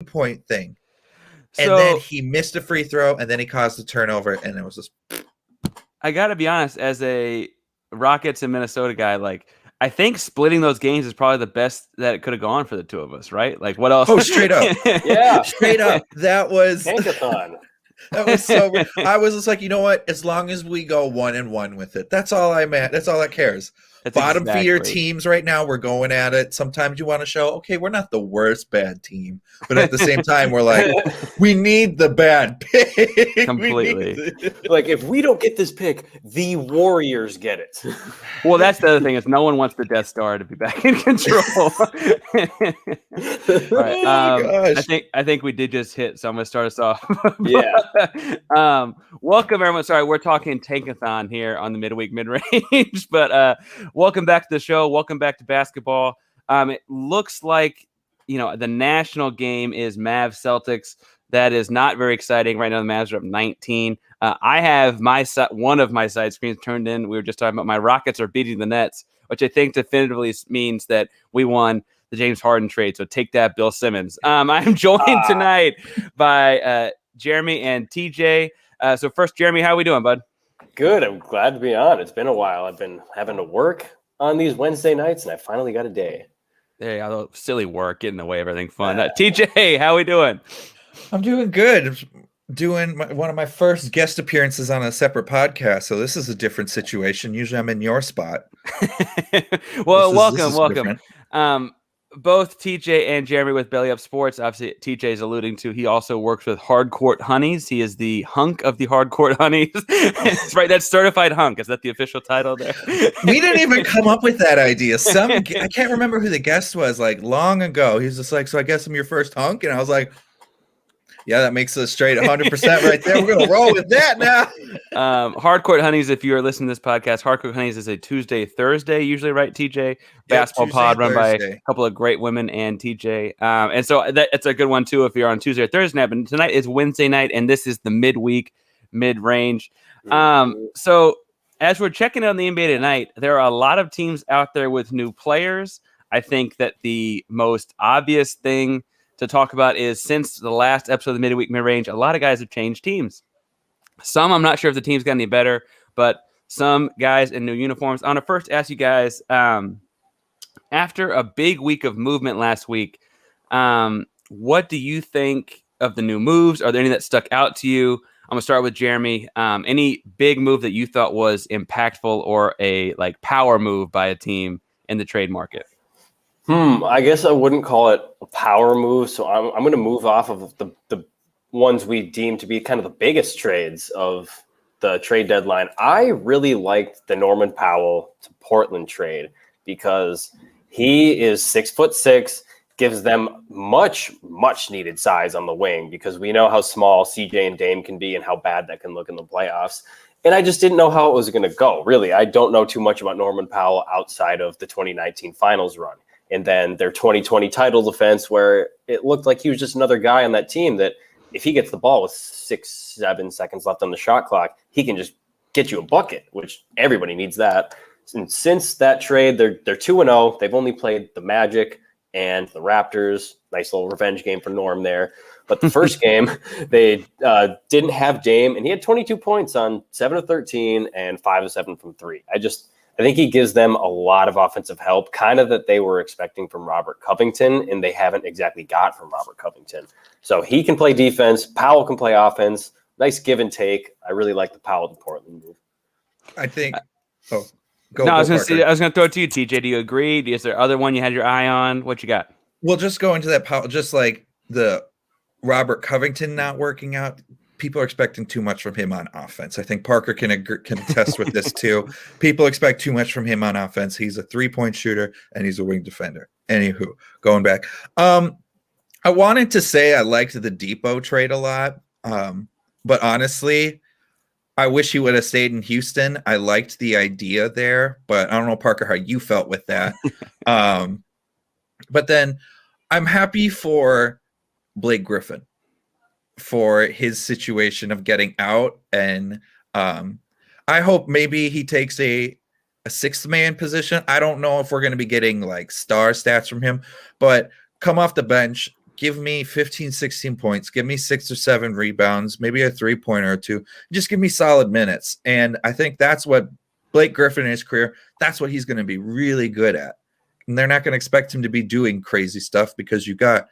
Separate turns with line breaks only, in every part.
point thing. And
So
then he missed a free throw, and then he caused a turnover, and it was just.
I got to be honest, as a Rockets and Minnesota guy, like I think splitting those games is probably the best that it could have gone for the two of us, right? Like what else?
Oh, straight up.
Yeah.
Straight up. That was
Tankathon.
that was so. I was just like, you know what? As long as we go 1-1 with it, that's all I meant. That's all that cares.
That's
Bottom feeder
exactly.
teams right now, we're going at it. Sometimes you want to show, okay, we're not the worst bad team, but at the same time, we're like, we need the bad pick.
Completely.
Like, if we don't get this pick, the Warriors get it.
Well, that's the other thing is no one wants the Death Star to be back in control. Right.
Gosh.
I think we did just hit, so I'm gonna start us off.
Yeah.
Welcome everyone. Sorry, we're talking Tankathon here on the Midweek Midrange, but welcome back to the show. Welcome back to basketball. It looks like the national game is Mavs Celtics. That is not very exciting right now. The Mavs are up 19. I have one of my side screens turned in. We were just talking about my Rockets are beating the Nets, which I think definitively means that we won the James Harden trade. So take that, Bill Simmons. I'm joined tonight by Jeremy and TJ. So first, Jeremy, how are we doing, bud?
Good. I'm glad to be on. It's been a while. I've been having to work on these Wednesday nights, and I finally got a day.
Hey, although silly work, getting in the way of everything fun. TJ, how are we doing?
I'm doing good. Doing one of my first guest appearances on a separate podcast, so this is a different situation. Usually I'm in your spot.
Well, welcome. Both TJ and Jeremy with Belly Up Sports. Obviously, TJ is alluding to he also works with Hardcourt Honeys. He is the hunk of the Hardcourt Honeys. That's right. That's certified hunk. Is that the official title there?
We didn't even come up with that idea. I can't remember who the guest was, like long ago. He's just like, so I guess I'm your first hunk. And I was like, yeah, that makes us straight 100% right there. We're going to roll with that now.
Hardcourt Honeys, if you're listening to this podcast, Hardcourt Honeys is a Tuesday, Thursday, usually, right, TJ? Basketball
Tuesday,
pod run by
Thursday.
a couple of great women and TJ. And so it's a good one, too, if you're on Tuesday or Thursday night. But tonight is Wednesday night, and this is the midweek mid-range. So as we're checking on the NBA tonight, there are a lot of teams out there with new players. I think that the most obvious thing to talk about is since the last episode of the Midweek Midrange, a lot of guys have changed teams. Some, I'm not sure if the team's got any better, but some guys in new uniforms. I want to first ask you guys, after a big week of movement last week, what do you think of the new moves? Are there any that stuck out to you? I'm going to start with Jeremy. Any big move that you thought was impactful or a power move by a team in the trade market?
I guess I wouldn't call it a power move. So I'm going to move off of the ones we deem to be kind of the biggest trades of the trade deadline. I really liked the Norman Powell to Portland trade because he is 6'6", gives them much, much needed size on the wing because we know how small CJ and Dame can be and how bad that can look in the playoffs. And I just didn't know how it was going to go. Really, I don't know too much about Norman Powell outside of the 2019 finals run. And then their 2020 title defense, where it looked like he was just another guy on that team that if he gets the ball with 6-7 seconds left on the shot clock, he can just get you a bucket, which everybody needs that. And since that trade, they're 2-0. They've only played the Magic and the Raptors. Nice little revenge game for Norm there. But the first game, they didn't have Dame, and he had 22 points on 7 of 13 and 5 of 7 from 3. I think he gives them a lot of offensive help, kind of that they were expecting from Robert Covington, and they haven't exactly got from Robert Covington. So he can play defense. Powell can play offense. Nice give and take. I really like the Powell to Portland move.
I think. I
was going to throw it to you, TJ. Do you agree? Is there other one you had your eye on? What you got?
Well, just going to that Powell, just like the Robert Covington not working out. People are expecting too much from him on offense. I think Parker can attest with this too. People expect too much from him on offense. He's a 3-point shooter and he's a wing defender. Anywho, going back. I wanted to say I liked the Depot trade a lot. But honestly, I wish he would have stayed in Houston. I liked the idea there, but I don't know, Parker, how you felt with that. But then I'm happy for Blake Griffin for his situation of getting out. And I hope maybe he takes a sixth man position. I don't know if we're going to be getting star stats from him, but come off the bench, give me 15, 16 points, give me 6 or 7 rebounds, maybe a 3-pointer or 2. Just give me solid minutes. And I think that's what Blake Griffin in his career, that's what he's going to be really good at. And they're not going to expect him to be doing crazy stuff because you got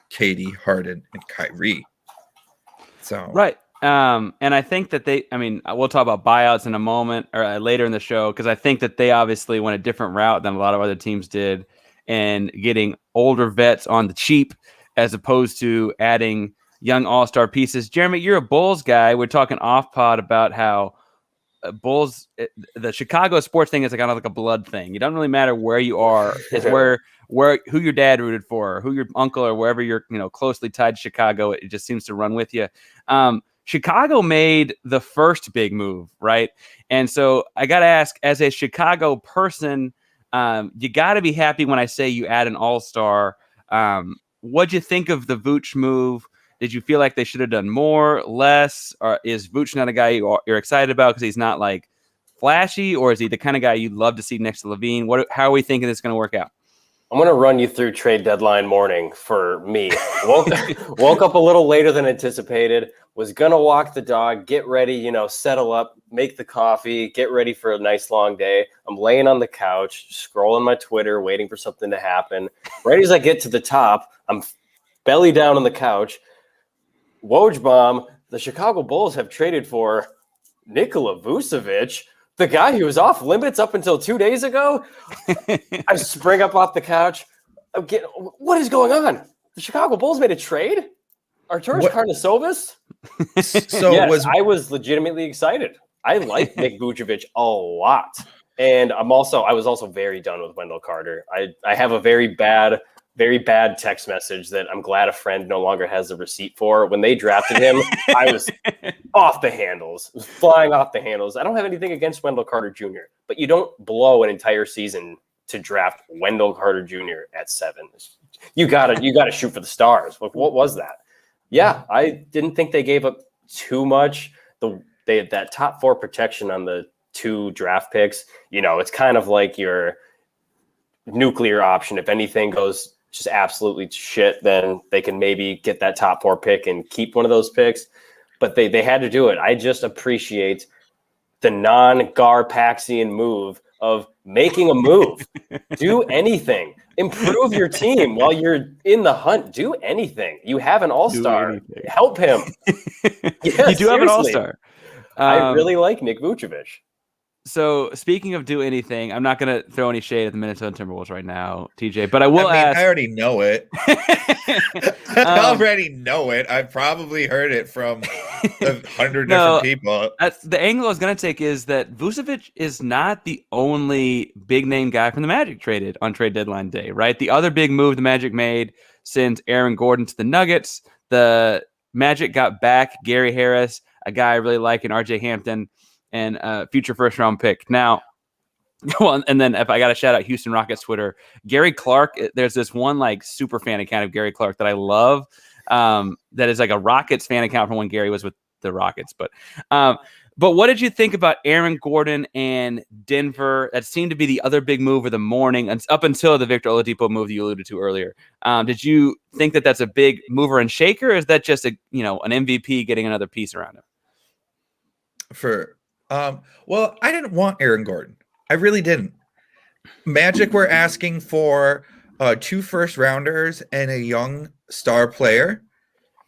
Katie, Harden, and Kyrie. So
right. And I think that we'll talk about buyouts in a moment or later in the show, because I think that they obviously went a different route than a lot of other teams did, and getting older vets on the cheap as opposed to adding young all-star pieces. Jeremy, you're a Bulls guy. We're talking off pod about how Bulls, the Chicago sports thing is kind of like a blood thing. It doesn't really matter where you are. It's where who your dad rooted for, or who your uncle, or wherever you're closely tied to Chicago. It just seems to run with you. Chicago made the first big move, right? And so I got to ask, as a Chicago person, you got to be happy when I say you add an all-star. What'd you think of the Vooch move? Did you feel like they should have done more, less? Or is Vooch not a guy you're excited about because he's not like flashy, or is he the kind of guy you'd love to see next to Levine? How are we thinking this is going to work out?
I'm going to run you through trade deadline morning for me. Woke up a little later than anticipated, was going to walk the dog, get ready, settle up, make the coffee, get ready for a nice long day. I'm laying on the couch, scrolling my Twitter, waiting for something to happen. Right as I get to the top, I'm belly down on the couch. Woj bomb, the Chicago Bulls have traded for Nikola Vucevic, the guy who was off limits up until 2 days ago. I spring up off the couch. What is going on? The Chicago Bulls made a trade? Arturas Karnisovas?
So
yes, I was legitimately excited. I like Nick Vucevic a lot. And I was also very done with Wendell Carter. I have a very bad text message that I'm glad a friend no longer has a receipt for. When they drafted him, I was off the handles, flying off the handles. I don't have anything against Wendell Carter Jr., but you don't blow an entire season to draft Wendell Carter Jr. at 7. You gotta shoot for the stars. Like, what was that? Yeah, I didn't think they gave up too much. They had that top 4 protection on the 2 draft picks. It's kind of like your nuclear option. If anything goes just absolutely shit, then they can maybe get that top 4 pick and keep one of those picks. But they had to do it. I just appreciate the non-Garpaxian move of making a move. Do anything. Improve your team while you're in the hunt. Do anything. You have an all-star. Help him. Yeah,
you do have an all-star.
I really like Nick Vucevic.
So speaking of do anything, I'm not going to throw any shade at the Minnesota Timberwolves right now, TJ, but I will ask.
I already know it. I already know it. I've probably heard it from 100 different people.
That's the angle I was going to take, is that Vucevic is not the only big name guy from the Magic traded on trade deadline day, right? The other big move the Magic made since Aaron Gordon to the Nuggets, the Magic got back Gary Harris, a guy I really like, in RJ Hampton, and future first-round pick. Now, well, and then if I got to shout out Houston Rockets Twitter, Gary Clark, there's this one super fan account of Gary Clark that I love, that is like a Rockets fan account from when Gary was with the Rockets. But what did you think about Aaron Gordon and Denver? That seemed to be the other big move of the morning, up until the Victor Oladipo move you alluded to earlier. Did you think that that's a big mover and shaker, or is that just an MVP getting another piece around him?
Well, I didn't want Aaron Gordon. I really didn't. Magic were asking for 2 first-rounders and a young star player.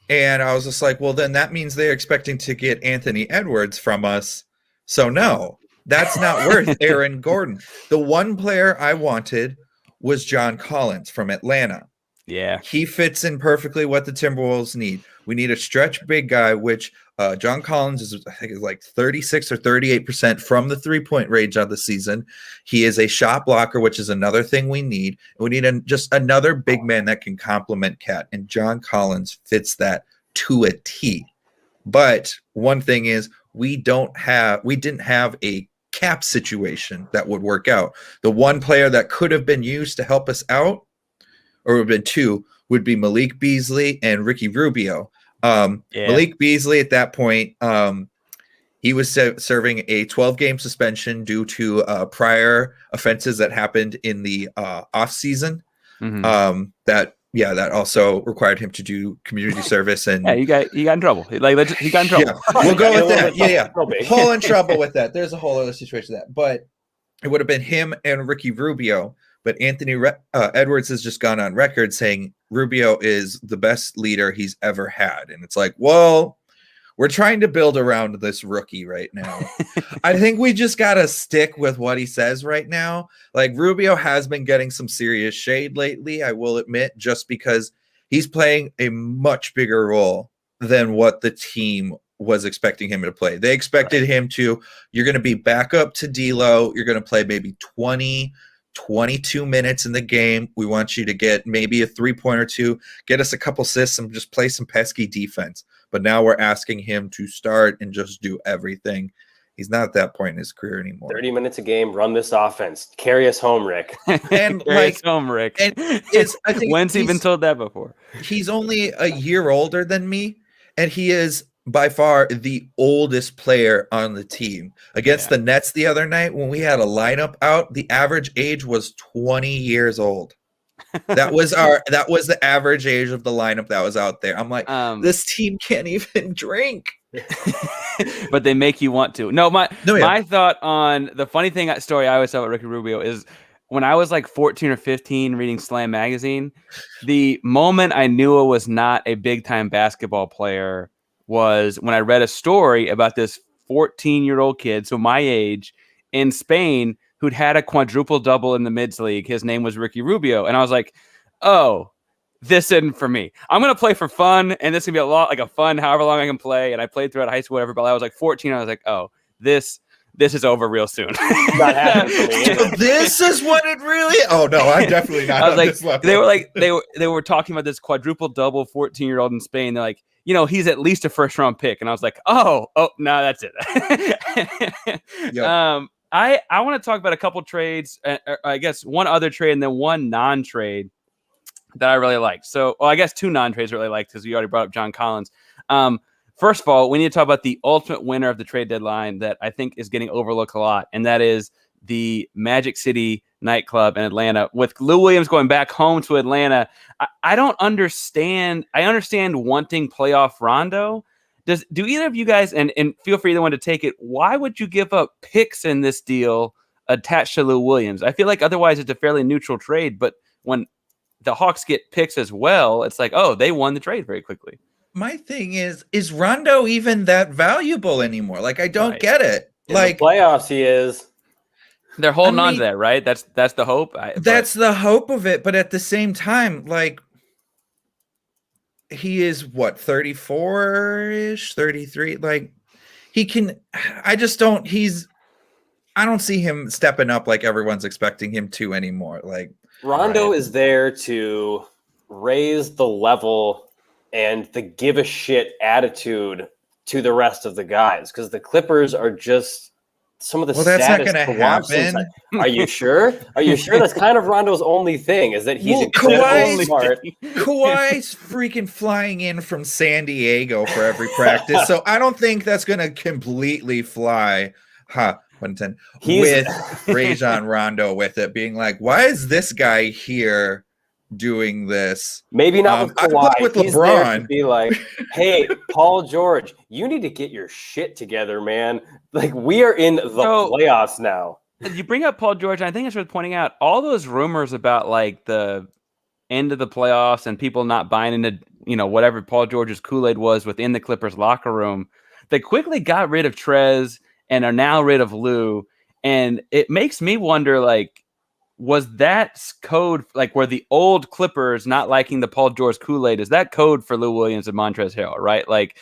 And I was just like, well, then that means they're expecting to get Anthony Edwards from us. So no, that's not worth Aaron Gordon. The one player I wanted was John Collins from Atlanta.
Yeah.
He fits in perfectly what the Timberwolves need. We need a stretch big guy, which John Collins is, I think, is like 36 or 38% from the 3-point range on the season. He is a shot blocker, which is another thing we need. We need just another big man that can complement Cat, and John Collins fits that to a T. But one thing is, we didn't have a cap situation that would work out. The one player that could have been used to help us out, or would have been 2, would be Malik Beasley and Ricky Rubio. Malik Beasley at that point, he was serving a 12-game suspension due to prior offenses that happened in the off season.
Mm-hmm.
That that also required him to do community service and
Yeah, he got in trouble. He got in trouble.
Yeah, we'll go with that. Yeah.
Probably.
Whole in trouble with that. There's a whole other situation with that, but it would have been him and Ricky Rubio. But Anthony Edwards has just gone on record saying Rubio is the best leader he's ever had, and it's like, well, we're trying to build around this rookie right now. I think we just gotta stick with what he says right now. Like Rubio has been getting some serious shade lately, I will admit, just because he's playing a much bigger role than what the team was expecting him to play. They expected him to, you're going to be back up to D'Lo. You're going to play maybe 20, 22 minutes in the game. We want you to get maybe a 3-point or two, get us a couple assists and just play some pesky defense. But now we're asking him to start and just do everything. He's not at that point in his career anymore.
30 minutes a game, run this offense. Carry us home, Rick.
And
Carry us home, Rick.
And I think
when's he been told that before?
He's only a year older than me, and he is by far the oldest player on the team. Against the Nets the other night, when we had a lineup out, the average age was 20 years old. That was the average age of the lineup that was out there. I'm like, this team can't even drink.
But they make you want to. My thought on the funny story I always tell about Ricky Rubio is when I was like 14 or 15 reading Slam magazine, the moment I knew I was not a big time basketball player was when I read a story about this 14-year-old kid, so my age, in Spain, who'd had a quadruple double in the mids league. His name was Ricky Rubio. And I was like, oh, this isn't for me. I'm going to play for fun. And this is going to be a lot like a fun, however long I can play. And I played throughout high school, whatever, but I was like 14. I was like, oh, this is over real soon.
Not happening for me.
This is what it really. Oh no, I'm definitely not.
I was
on
like,
this level.
they were talking about this quadruple double 14-year-old in Spain. They're like, he's at least a first round pick. And I was like, oh, no, that's it.
Yep.
I want to talk about a couple trades, I guess one other trade and then one non-trade that I really liked. So, I guess two non-trades I really liked because you already brought up John Collins. First of all, we need to talk about the ultimate winner of the trade deadline that I think is getting overlooked a lot, and that is the Magic City nightclub in Atlanta. With Lou Williams going back home to Atlanta, I don't understand. I understand wanting playoff Rondo. Do either of you guys, and feel free either one to take it, why would you give up picks in this deal attached to Lou Williams? I feel like otherwise it's a fairly neutral trade, but when the Hawks get picks as well, it's like, oh, they won the trade very quickly.
My thing is Rondo even that valuable anymore? Like, I don't get it.
In
like
the playoffs, he is.
They're holding on to that, right? That's the hope.
That's the hope of it. But at the same time, like, he is what, 34-ish, 33. Like, he can. I don't see him stepping up like everyone's expecting him to anymore. Like,
Rondo is there to raise the level and the give a shit attitude to the rest of the guys, because the Clippers are just some of the
that's not
saddest
going to
to watch.
happen.
Are you sure? Are you sure? That's kind of Rondo's only thing, is that he's smart.
Kawhi's freaking flying in from San Diego for every practice, so I don't think that's going to completely fly. With Rajon Rondo with it being like, why is this guy here doing this?
Maybe not with Kawhi.
With
He's
LeBron.
there to be like, hey, Paul George, you need to get your shit together, man. Like, we are in the playoffs now.
You bring up Paul George, and I think it's worth pointing out all those rumors about like the end of the playoffs and people not buying into, whatever Paul George's Kool-Aid was within the Clippers locker room. They quickly got rid of Trez and are now rid of Lou. And it makes me wonder, like, was that code, like, were the old Clippers not liking the Paul George Kool-Aid? Is that code for Lou Williams and Montrezl Harrell, right? Like,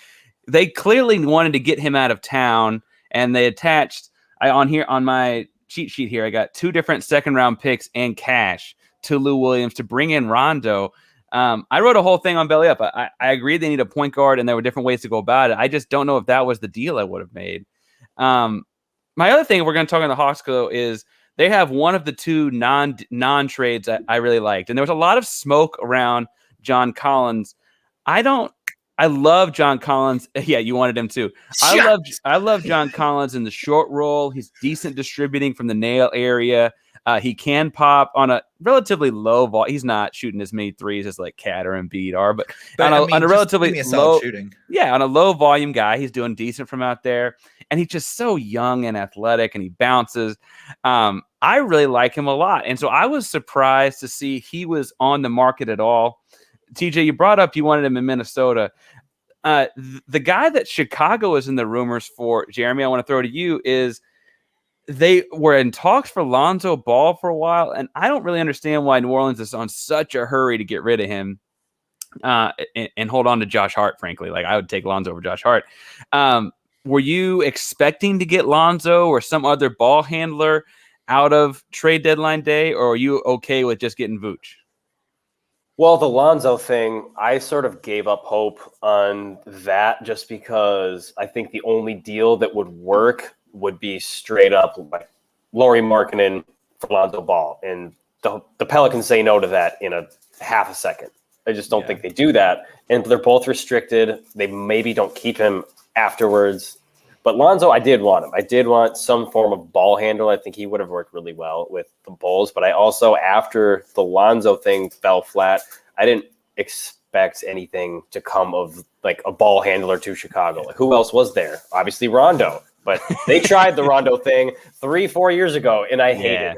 they clearly wanted to get him out of town, and they attached, on my cheat sheet here, I got 2 different second-round picks and cash to Lou Williams to bring in Rondo. I wrote a whole thing on Belly Up. I agree they need a point guard, and there were different ways to go about it. I just don't know if that was the deal I would have made. My other thing we're going to talk on the Hawks, though, is they have one of the 2 non-trades that I really liked. And there was a lot of smoke around John Collins. I love John Collins. Yeah, you wanted him too. I love John Collins in the short roll. He's decent distributing from the nail area. He can pop on a relatively low vol. He's not shooting as many threes as like Cat or Embiid are, but on a relatively low
shooting.
Yeah, on a low volume guy, he's doing decent from out there, and he's just so young and athletic, and he bounces. I really like him a lot, and so I was surprised to see he was on the market at all. TJ, you brought up you wanted him in Minnesota. The guy that Chicago is in the rumors for, Jeremy, I want to throw to you, is they were in talks for Lonzo Ball for a while, and I don't really understand why New Orleans is on such a hurry to get rid of him and hold on to Josh Hart, frankly. Like, I would take Lonzo over Josh Hart. Were you expecting to get Lonzo or some other ball handler out of trade deadline day, or are you okay with just getting Vooch?
Well, the Lonzo thing, I sort of gave up hope on that just because I think the only deal that would work would be straight up like Lauri Markkanen for Lonzo Ball. And the Pelicans say no to that in a half a second. I just don't think they do that. And they're both restricted. They maybe don't keep him afterwards. But Lonzo, I did want him. I did want some form of ball handle. I think he would have worked really well with the Bulls. But I also, after the Lonzo thing fell flat, I didn't expect anything to come of like a ball handler to Chicago. Like, who else was there? Obviously Rondo. But they tried the Rondo thing 3-4 years ago, and I hated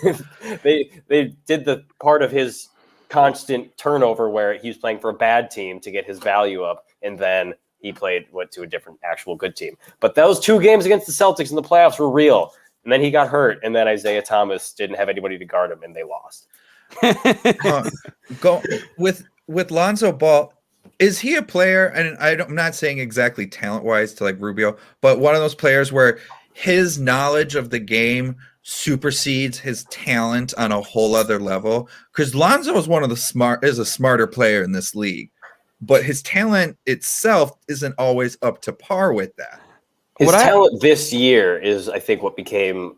it. They did the part of his constant turnover where he was playing for a bad team to get his value up, and then he went to a different actual good team. But those 2 games against the Celtics in the playoffs were real. And then he got hurt, and then Isaiah Thomas didn't have anybody to guard him, and they lost.
Go with Lonzo Ball. Is he a player? And I'm not saying exactly talent-wise to like Rubio, but one of those players where his knowledge of the game supersedes his talent on a whole other level. Because Lonzo is a smarter player in this league, but his talent itself isn't always up to par with that.
His talent this year is, I think, what became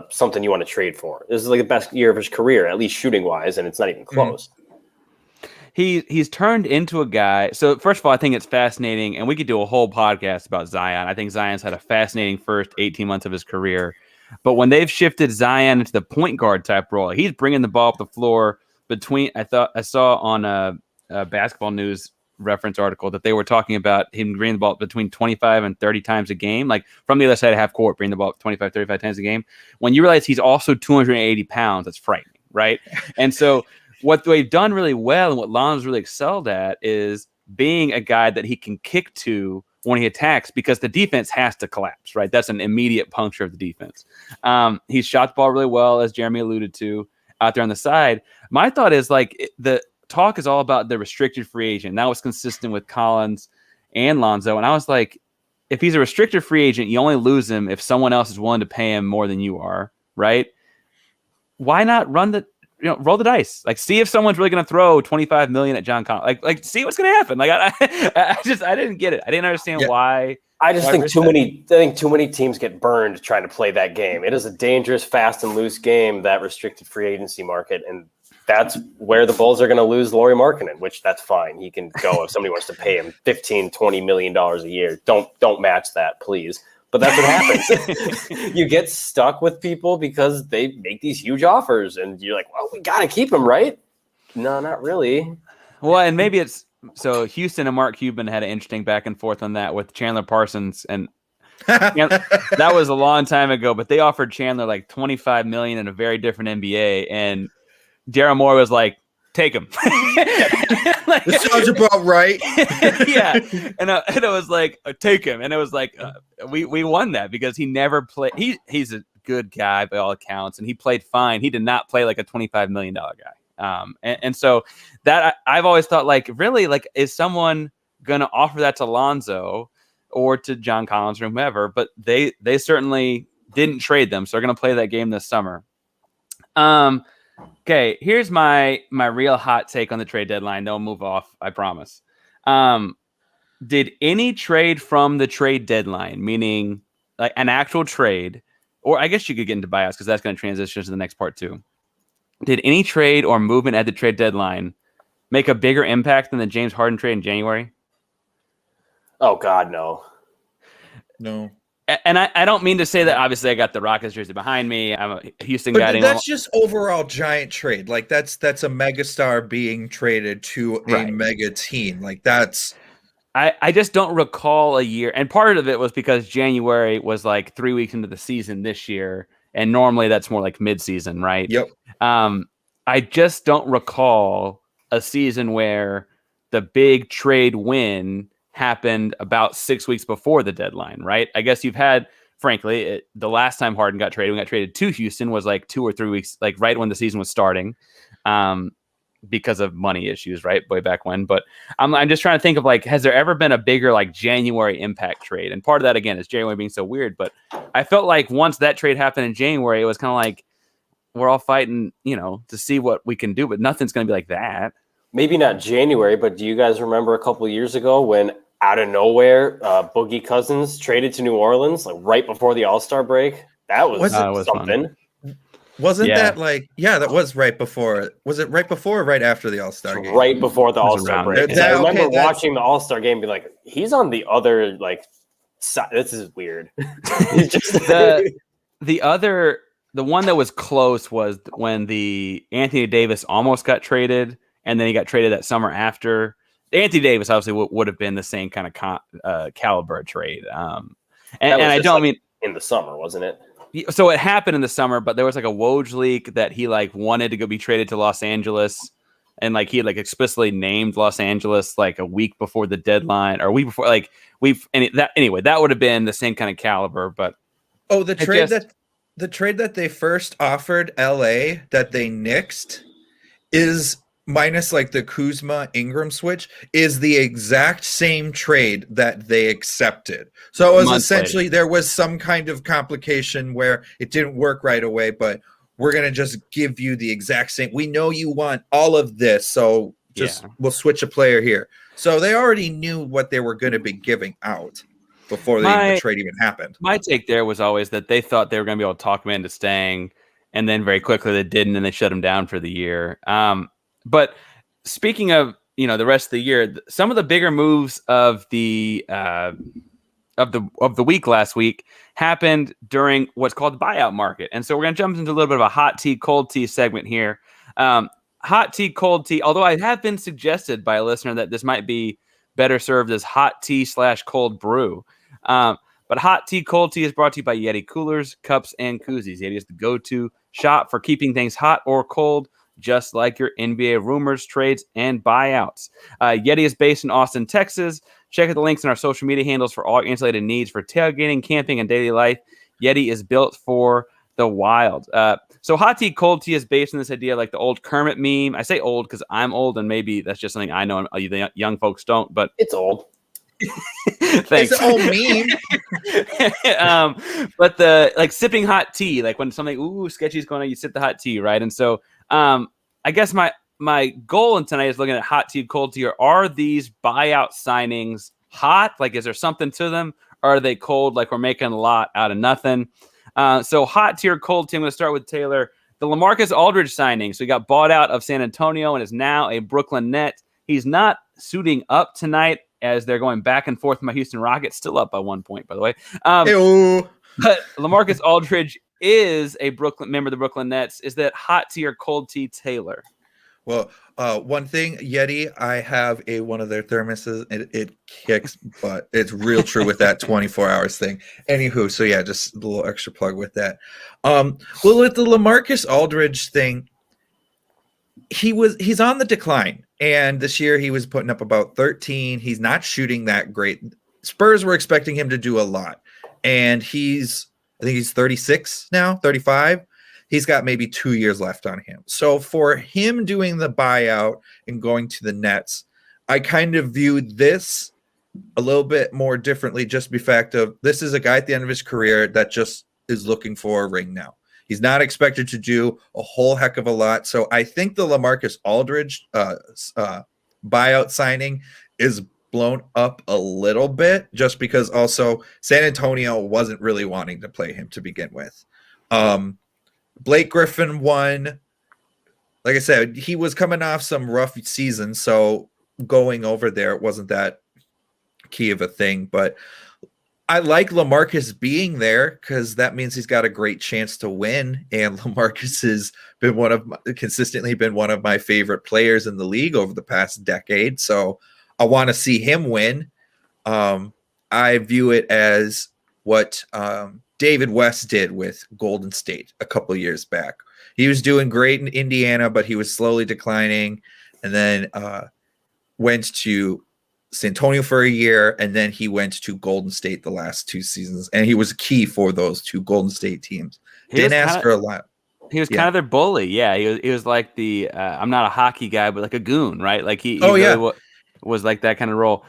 something you want to trade for. This is like the best year of his career, at least shooting-wise, and it's not even close.
He's turned into a guy. So first of all, I think it's fascinating, and we could do a whole podcast about Zion. I think Zion's had a fascinating first 18 months of his career. But when they've shifted Zion into the point guard type role, he's bringing the ball up the floor between. I saw on a Basketball News reference article that they were talking about him bringing the ball between 25 and 30 times a game, like from the other side of half court, bringing the ball 25, 35 times a game. When you realize he's also 280 pounds, that's frightening, right? And so what they've done really well and what Lonzo's really excelled at is being a guy that he can kick to when he attacks, because the defense has to collapse, right? That's an immediate puncture of the defense. He's shot the ball really well, as Jeremy alluded to, out there on the side. My thought is like the talk is all about the restricted free agent. That was consistent with Collins and Lonzo. And I was like, if he's a restricted free agent, you only lose him if someone else is willing to pay him more than you are, right? Why not roll the dice? Like, see if someone's really going to throw $25 million at John Collins. Like, see what's going to happen. Like, I didn't get it. I didn't understand why.
I just think too many teams get burned trying to play that game. It is a dangerous, fast and loose game, that restricted free agency market, and that's where the Bulls are going to lose Lauri Markkanen, which that's fine. He can go if somebody wants to pay him $15-20 million a year. Don't match that, please. But that's what happens. You get stuck with people because they make these huge offers, and you're like, well, we got to keep him, right? No, not really.
Well, and maybe it's so Houston and Mark Cuban had an interesting back and forth on that with Chandler Parsons, and that was a long time ago. But they offered Chandler like $25 million in a very different NBA, and Daryl Morey was like, take him.
Like, this sounds about right.
Yeah. And it was like, take him. And it was like, we won that because he never played. He's a good guy by all accounts, and he played fine. He did not play like a $25 million guy. And so that I've always thought, like, really, like, is someone going to offer that to Lonzo or to John Collins or whomever? But they certainly didn't trade them. So they're going to play that game this summer. Okay, here's my real hot take on the trade deadline. Don't move off, I promise. Did any trade from the trade deadline, meaning like an actual trade, or I guess you could get into buyouts because that's going to transition to the next part too. Did any trade or movement at the trade deadline make a bigger impact than the James Harden trade in January?
Oh, God, no.
No.
And I don't mean to say that. Obviously, I got the Rockets jersey behind me. I'm a Houston
But
guy.
that's just overall giant trade. Like that's a megastar being traded to a
Right.
mega team. Like that's.
I just don't recall a year, and part of it was because January was like 3 weeks into the season this year, and normally that's more like mid-season, right?
Yep.
I just don't recall a season where the big trade win happened about 6 weeks before the deadline, right? I guess you've had, frankly, the last time Harden got traded, we got traded to Houston was like 2 or 3 weeks, like right when the season was starting. Because of money issues, right? Way back when. But I'm just trying to think of like, has there ever been a bigger like January impact trade? And part of that again is January being so weird. But I felt like once that trade happened in January, it was kind of like we're all fighting, to see what we can do, but nothing's going to be like that.
Maybe not January, but do you guys remember a couple of years ago when out of nowhere, Boogie Cousins traded to New Orleans like right before the All-Star break? That was something.
Fun. Wasn't that like, that was right before. Was it right before or right after the All-Star game?
Right before the All-Star break. I remember watching the All-Star game and be like, he's on the other, like, side. This is weird.
The one that was close was when the Anthony Davis almost got traded, and then he got traded that summer after. Anthony Davis obviously would have been the same kind of caliber trade. And I don't mean
in the summer, wasn't it?
So it happened in the summer, but there was like a Woj leak that he like wanted to go be traded to Los Angeles, and like he had like explicitly named Los Angeles like a week before the deadline or a week before. Like that would have been the same kind of caliber. But
the trade that they first offered LA that they nixed is minus like the Kuzma Ingram switch is the exact same trade that they accepted. So it was essentially there was some kind of complication where it didn't work right away, but we're going to just give you the exact same. We know you want all of this, so we'll switch a player here. So they already knew what they were going to be giving out before the trade even happened.
My take there was always that they thought they were going to be able to talk him into staying, and then very quickly they didn't, and they shut him down for the year. But speaking of the rest of the year, some of the bigger moves of the week last week happened during what's called the buyout market, and so we're going to jump into a little bit of a hot tea, cold tea segment here. Hot tea, cold tea. Although I have been suggested by a listener that this might be better served as hot tea / cold brew. But hot tea, cold tea is brought to you by Yeti coolers, cups, and koozies. Yeti is the go-to shop for keeping things hot or cold, just like your NBA rumors, trades, and buyouts. Yeti is based in Austin, Texas. Check out the links in our social media handles for all your insulated needs for tailgating, camping, and daily life. Yeti is built for the wild. So hot tea, cold tea is based on this idea like the old Kermit meme. I say old because I'm old, and maybe that's just something I know and the young folks don't, but
it's old.
Thanks.
It's an old
meme. But the like sipping hot tea, like when something sketchy is going on, you sip the hot tea, right? And so I guess my goal in tonight is looking at hot tea, cold tea. Are these buyout signings hot? Like, is there something to them? Or are they cold? Like we're making a lot out of nothing. So hot tea or cold tea. I'm going to start with Taylor. The LaMarcus Aldridge signing. So he got bought out of San Antonio and is now a Brooklyn Net. He's not suiting up tonight as they're going back and forth with my Houston Rockets. Still up by 1 point, by the way. But LaMarcus Aldridge is a Brooklyn member of the Brooklyn Nets. Is that hot tea or cold tea, Taylor?
Well, one thing, Yeti, I have one of their thermoses. It kicks, but it's real true with that 24 hours thing. Anywho, so yeah, just a little extra plug with that. Well, with the LaMarcus Aldridge thing, he's on the decline, and this year he was putting up about 13. He's not shooting that great. Spurs were expecting him to do a lot, and I think he's 36 now, 35. He's got maybe 2 years left on him. So for him doing the buyout and going to the Nets, I kind of view this a little bit more differently, just the fact of this is a guy at the end of his career that just is looking for a ring now. He's not expected to do a whole heck of a lot. So I think the LaMarcus Aldridge buyout signing is blown up a little bit, just because also San Antonio wasn't really wanting to play him to begin with. Blake Griffin won. Like I said, he was coming off some rough season, so going over there, it wasn't that key of a thing. But I like LaMarcus being there because that means he's got a great chance to win. And LaMarcus has been consistently been one of my favorite players in the league over the past decade. So I want to see him win. I view it as what David West did with Golden State a couple of years back. He was doing great in Indiana, but he was slowly declining, and then went to San Antonio for a year, and then he went to Golden State the last 2 seasons, and he was key for those 2 Golden State teams. Didn't ask for a lot.
He was kind of their bully. Yeah, he was like the I'm not a hockey guy, but like a goon, right? Like he really was like that kind of role.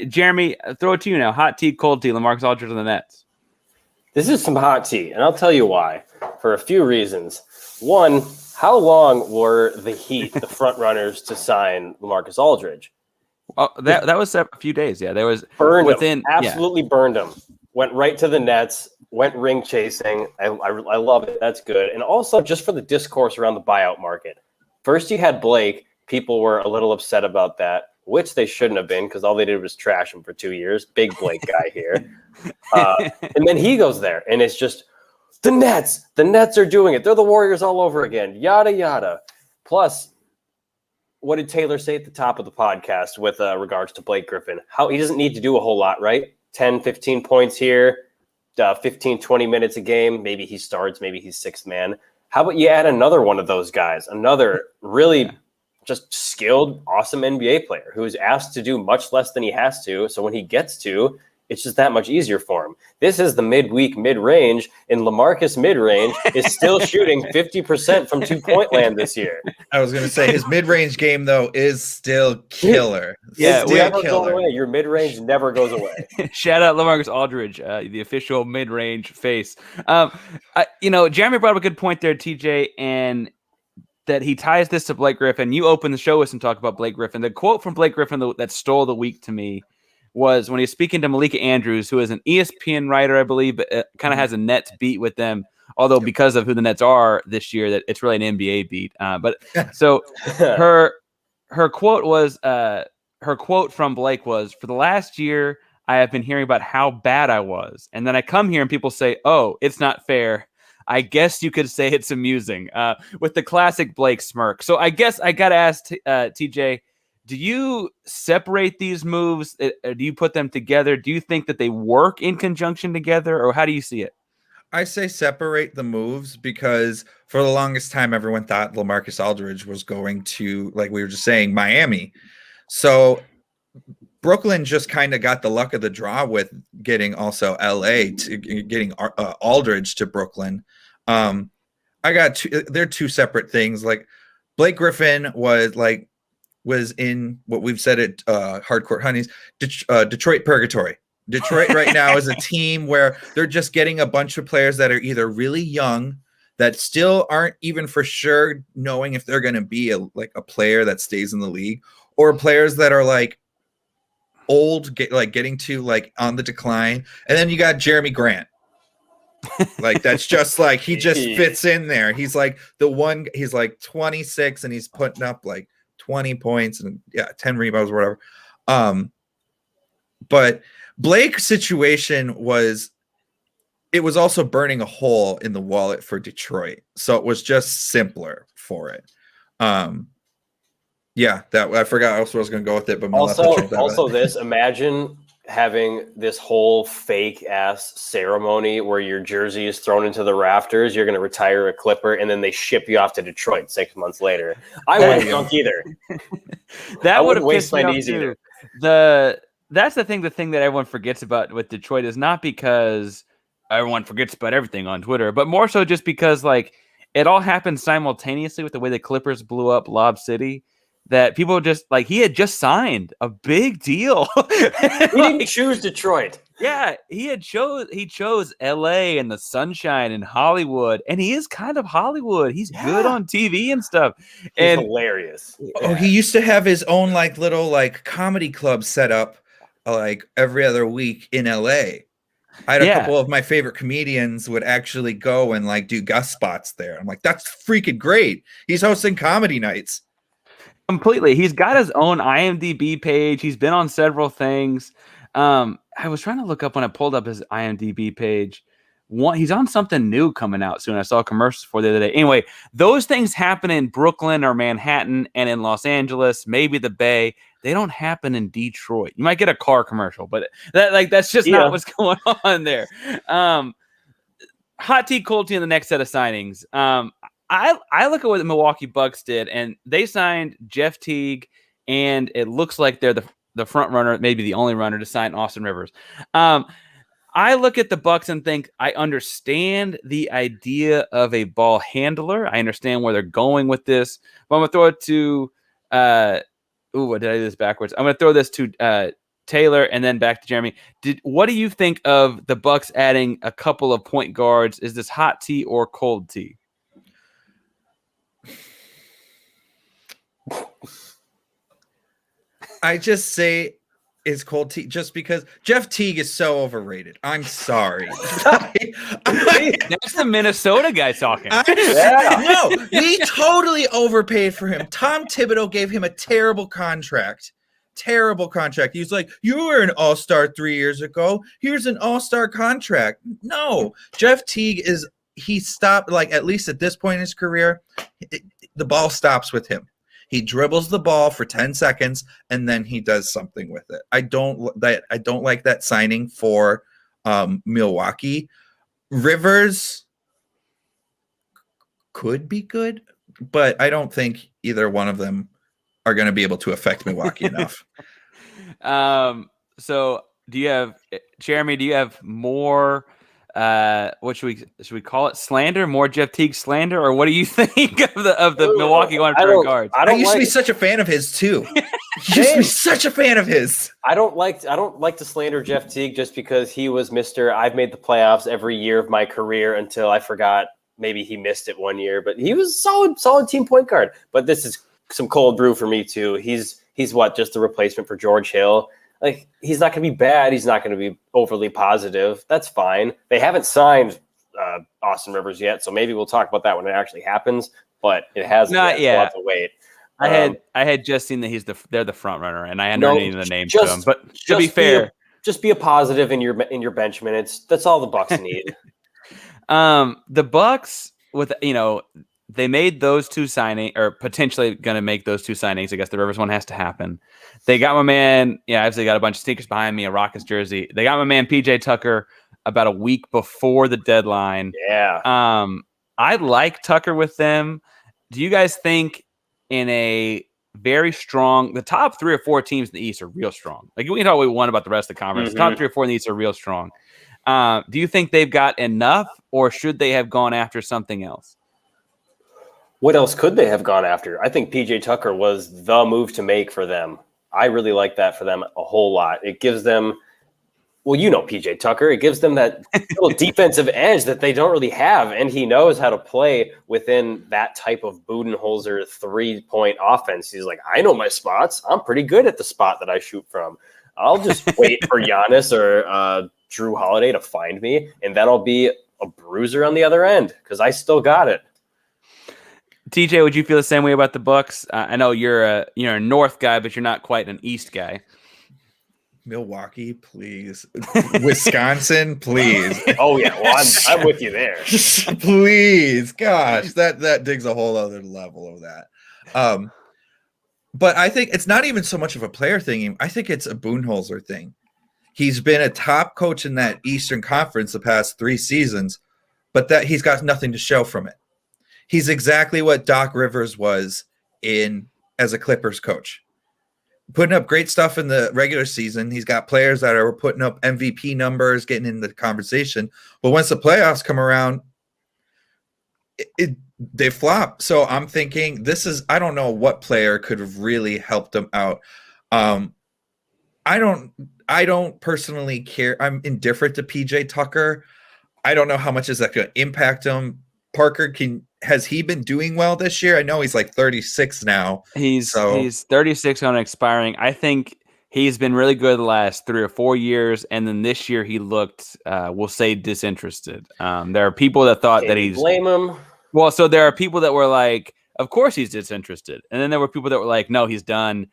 Jeremy, throw it to you now. Hot tea, cold tea, LaMarcus Aldridge on the Nets.
This is some hot tea, and I'll tell you why. For a few reasons. One, how long were the Heat the front runners to sign LaMarcus Aldridge?
Oh, that was a few days. Yeah, there was
absolutely burned him. Went right to the Nets. Went ring chasing. I love it. That's good. And also just for the discourse around the buyout market. First, you had Blake. People were a little upset about that, which they shouldn't have been because all they did was trash him for 2 years. Big Blake guy here. And then he goes there, and it's just the Nets. The Nets are doing it. They're the Warriors all over again. Yada, yada. Plus, what did Taylor say at the top of the podcast with regards to Blake Griffin? How he doesn't need to do a whole lot, right? 10, 15 points here, 15, 20 minutes a game. Maybe he starts. Maybe he's sixth man. How about you add another one of those guys? Another really just skilled, awesome NBA player who is asked to do much less than he has to. So when he gets to, it's just that much easier for him. This is the midweek mid-range, and LaMarcus mid-range is still shooting 50% from 2-point land this year.
I was going to say his mid-range game, though, is still killer.
Yeah, it's never going away. Your mid-range never goes away.
Shout out LaMarcus Aldridge, the official mid-range face. Jeremy brought up a good point there, TJ, and that he ties this to Blake Griffin. You opened the show with some talk about Blake Griffin. The quote from Blake Griffin that stole the week to me was when he was speaking to Malika Andrews, who is an ESPN writer, I believe, but kind of has a Nets beat with them. Although because of who the Nets are this year, that it's really an NBA beat. But so her quote was her quote from Blake was, "For the last year, I have been hearing about how bad I was, and then I come here and people say, 'Oh, it's not fair.' I guess you could say it's amusing," with the classic Blake smirk. So I guess I got to ask TJ, do you separate these moves? Do you put them together? Do you think that they work in conjunction together, or how do you see it?
I say separate the moves because for the longest time, everyone thought LaMarcus Aldridge was going to, like we were just saying, Miami. So Brooklyn just kind of got the luck of the draw with getting also LA to getting Aldridge to Brooklyn. They're two separate things. Like Blake Griffin was in what we've said at Hardcourt Honeys, Detroit Purgatory. Detroit right now is a team where they're just getting a bunch of players that are either really young that still aren't even for sure knowing if they're going to be a player that stays in the league, or players that are like old, getting to on the decline. And then you got Jeremy Grant. That's just he just fits in there. He's like the one, he's like 26 and he's putting up 20 points and 10 rebounds or whatever. But Blake's situation was also burning a hole in the wallet for Detroit. So it was just simpler for it. That I forgot else where I was going to go with it, but imagine having this whole fake ass ceremony where your jersey is thrown into the rafters. You're going to retire a Clipper, and then they ship you off to Detroit 6 months later. I wouldn't dunk either.
That would have waste my knees either. That's the thing. The thing that everyone forgets about with Detroit is not because everyone forgets about everything on Twitter, but more so just because it all happened simultaneously with the way the Clippers blew up Lob City. That people just he had just signed a big deal.
He didn't choose Detroit.
Yeah, he chose LA and the sunshine and Hollywood, and he is kind of Hollywood. He's good on TV and stuff.
He's hilarious.
Oh, he used to have his own little comedy club set up every other week in LA. I had a couple of my favorite comedians would actually go and do guest spots there. I'm like, that's freaking great. He's hosting comedy nights.
Completely. He's got his own IMDb page. He's been on several things. I was trying to look up when I pulled up his IMDb page. He's on something new coming out soon. I saw commercials for the other day. Anyway, those things happen in Brooklyn or Manhattan and in Los Angeles, maybe the Bay. They don't happen in Detroit. You might get a car commercial, but that's just not what's going on there. Hot tea, cold tea in the next set of signings. I look at what the Milwaukee Bucks did, and they signed Jeff Teague, and it looks like they're the front runner, maybe the only runner to sign Austin Rivers. I look at the Bucks and think I understand the idea of a ball handler. I understand where they're going with this. But I'm gonna throw it to what did I do this backwards? I'm gonna throw this to Taylor and then back to Jeremy. What do you think of the Bucks adding a couple of point guards? Is this hot tea or cold tea?
I just say is cold tea just because Jeff Teague is so overrated. I'm sorry.
That's the Minnesota guy talking.
No, we totally overpaid for him. Tom Thibodeau gave him a terrible contract. Terrible contract. He was like, you were an all-star 3 years ago. Here's an all-star contract. No, Jeff Teague he stopped, like, at least at this point in his career, the ball stops with him. He dribbles the ball for 10 seconds and then he does something with it. I don't like that signing for Milwaukee. Rivers could be good, but I don't think either one of them are going to be able to affect Milwaukee enough.
So Jeremy, do you have more what should we call it? Slander? More Jeff Teague slander? Or what do you think of the Milwaukee going for guards?
I used to be such a fan of his too.
I don't like to slander Jeff Teague just because he was Mr. I've made the playoffs every year of my career until I forgot maybe he missed it one year, but he was solid team point guard. But this is some cold brew for me too. He's just a replacement for George Hill. Like, he's not going to be bad. He's not going to be overly positive. That's fine. They haven't signed Austin Rivers yet, so maybe we'll talk about that when it actually happens. But it hasn't
not
yet. We'll have to wait.
I had just seen that they're the front runner, and I hadn't heard any of the names to him. But to be fair,
just be a positive in your bench minutes. That's all the Bucks need.
The Bucks they made those two signings, or potentially going to make those two signings. I guess the Rivers one has to happen. They got my man. Yeah, obviously got a bunch of sneakers behind me, a Rockets jersey. They got my man PJ Tucker about a week before the deadline.
Yeah.
I like Tucker with them. Do you guys think in a very strong, the top 3 or 4 teams in the East are real strong? Like, we can talk what we want about the rest of the conference.
Mm-hmm.
The top 3 or 4 in the East are real strong. Do you think they've got enough, or should they have gone after something else?
What else could they have gone after? I think PJ Tucker was the move to make for them. I really like that for them a whole lot. It gives them, PJ Tucker, it gives them that little defensive edge that they don't really have. And he knows how to play within that type of Budenholzer 3-point offense. He's like, I know my spots. I'm pretty good at the spot that I shoot from. I'll just wait for Giannis or Drew Holiday to find me, and then I'll be a bruiser on the other end because I still got it.
TJ, would you feel the same way about the Bucks? I know you're a North guy, but you're not quite an East guy.
Milwaukee, please. Wisconsin, please.
Oh yeah, well, I'm with you there.
Please, gosh, that digs a whole other level of that. But I think it's not even so much of a player thing. I think it's a Budenholzer thing. He's been a top coach in that Eastern Conference the past 3 seasons, but that he's got nothing to show from it. He's exactly what Doc Rivers was as a Clippers coach. Putting up great stuff in the regular season. He's got players that are putting up MVP numbers, getting in the conversation. But once the playoffs come around, they flop. So I'm thinking I don't know what player could have really helped them out. I don't personally care. I'm indifferent to PJ Tucker. I don't know how much is that going to impact him. Parker, has he been doing well this year? I know he's like 36 now.
He's 36 on expiring. I think he's been really good the last 3 or 4 years, and then this year he looked, we'll say, disinterested. There are people that thought that he's
blame him.
Well, so there are people that were like, of course he's disinterested, and then there were people that were like, no, he's done.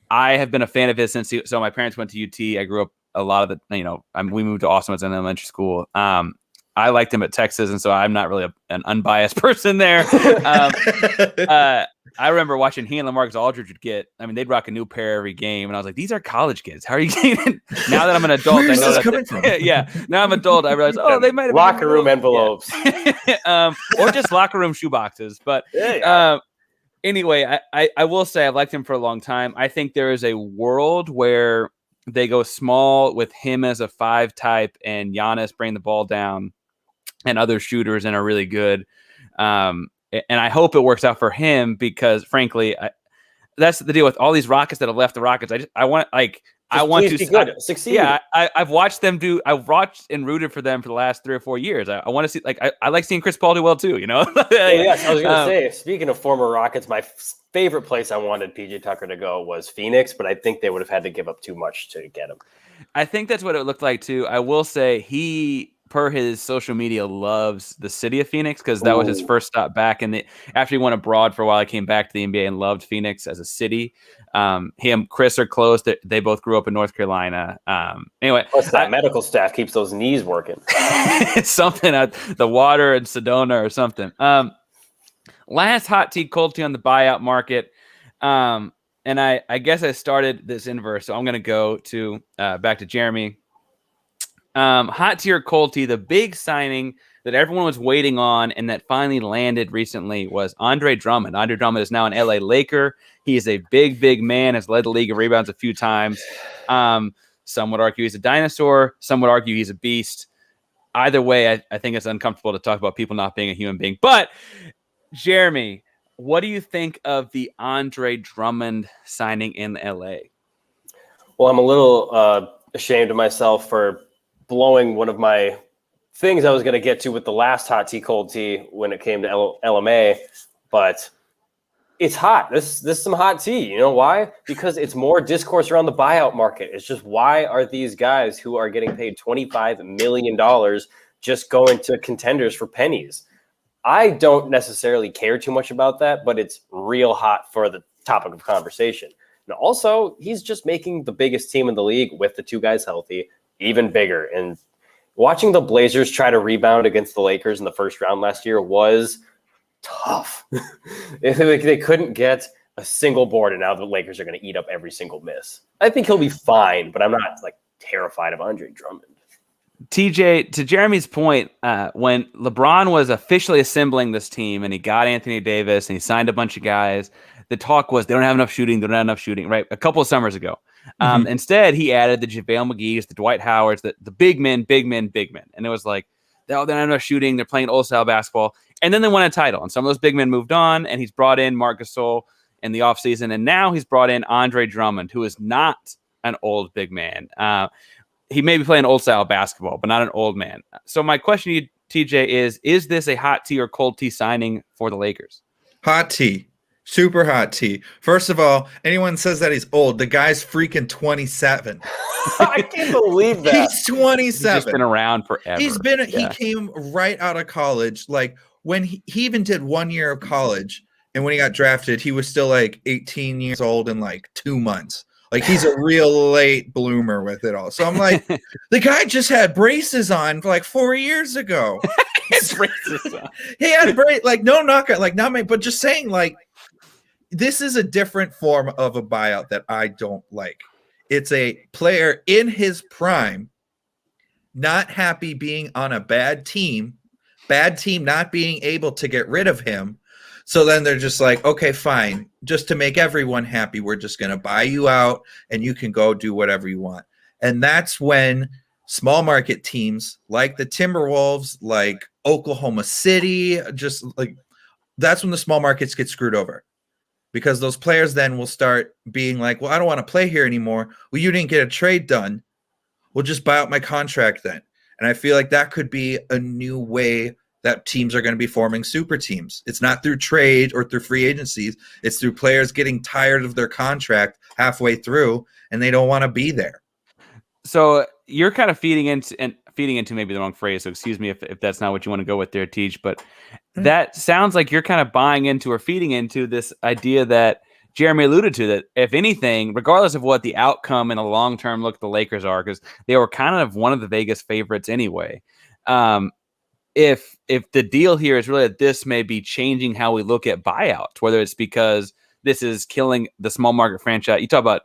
I have been a fan of his so my parents went to UT. I grew up a lot of the, we moved to Austin as an elementary school. I liked him at Texas, and so I'm not really an unbiased person there. I remember watching he and LaMarcus Aldridge would they'd rock a new pair every game, and I was like, these are college kids. How are you getting? Now that I'm an adult,
Where's
I know
this coming from?
Yeah, now I'm an adult. I realize, they might have
locker room envelopes,
or just locker room shoeboxes. But anyway, I will say I've liked him for a long time. I think there is a world where they go small with him as a 5 type and Giannis bring the ball down and other shooters and are really good. And I hope it works out for him because, frankly, that's the deal with all these Rockets that have left the Rockets. I want to
be good, succeed.
Yeah, I've watched them do. I've watched and rooted for them for the last 3 or 4 years. I want to see. I like seeing Chris Paul do well too.
Yes, I was going to say. Speaking of former Rockets, my favorite place I wanted PJ Tucker to go was Phoenix, but I think they would have had to give up too much to get him.
I think that's what it looked like too. I will say he, per his social media, loves the city of Phoenix because that was his first stop back. And after he went abroad for a while, he came back to the NBA and loved Phoenix as a city. Chris are close. They both grew up in North Carolina. Anyway,
plus that medical staff keeps those knees working.
It's something the water in Sedona or something. Last hot tea, cold tea on the buyout market. And I guess I started this inverse, so I'm going to go to back to Jeremy. Hot tea or cold tea, the big signing that everyone was waiting on and that finally landed recently was Andre Drummond. Andre Drummond is now an LA Laker. He is a big, big man, has led the league in rebounds a few times. Some would argue he's a dinosaur. Some would argue he's a beast. Either way, I think it's uncomfortable to talk about people not being a human being. But, Jeremy, what do you think of the Andre Drummond signing in LA?
Well, I'm a little ashamed of myself for blowing one of my things I was going to get to with the last hot tea, cold tea when it came to LMA, but it's hot. This is some hot tea. You know why? Because it's more discourse around the buyout market. It's just, why are these guys who are getting paid $25 million just going to contenders for pennies? I don't necessarily care too much about that, but it's real hot for the topic of conversation. And also, he's just making the biggest team in the league with the 2 guys healthy even bigger. And watching the Blazers try to rebound against the Lakers in the first round last year was tough. They couldn't get a single board, and now the Lakers are going to eat up every single miss. I think he'll be fine, but I'm not terrified of Andre Drummond.
TJ, to Jeremy's point, when LeBron was officially assembling this team and he got Anthony Davis and he signed a bunch of guys, the talk was they don't have enough shooting, right? A couple of summers ago. Instead, he added the JaVale McGee's, the Dwight Howards, the big men. And it was like, they don't have enough shooting. They're playing old-style basketball. And then they won a title. And some of those big men moved on, and he's brought in Marc Gasol in the offseason. And now he's brought in Andre Drummond, who is not an old big man. He may be playing old-style basketball, but not an old man. So my question to you, TJ, is this a hot tea or cold tea signing for the Lakers?
Hot tea. Super hot tea. First of all, anyone says that he's old, the guy's freaking 27.
I can't believe that.
He's 27. He's
just been around forever.
He came right out of college. Like when he even did 1 year of college, and when he got drafted, he was still 18 years old in 2 months. He's a real late bloomer with it all. So I'm like, the guy just had braces on 4 years ago.
Braces on.
He had no knockout, not me, but just saying this is a different form of a buyout that I don't like. It's a player in his prime, not happy being on a bad team not being able to get rid of him. So then they're just like, okay, fine. Just to make everyone happy, we're just going to buy you out and you can go do whatever you want. And that's when small market teams like the Timberwolves, like Oklahoma City, that's when the small markets get screwed over. Because those players then will start being like, well, I don't want to play here anymore. Well, you didn't get a trade done. We'll just buy out my contract then. And I feel like that could be a new way that teams are going to be forming super teams. It's not through trade or through free agencies. It's through players getting tired of their contract halfway through and they don't want to be there.
So you're kind of feeding into maybe the wrong phrase. So excuse me if that's not what you want to go with there, Teach, but that sounds like you're kind of buying into or feeding into this idea that Jeremy alluded to that, if anything, regardless of what the outcome in the long term look the Lakers are, because they were kind of one of the Vegas favorites anyway. If the deal here is really that this may be changing how we look at buyouts, whether it's because this is killing the small market franchise. You talk about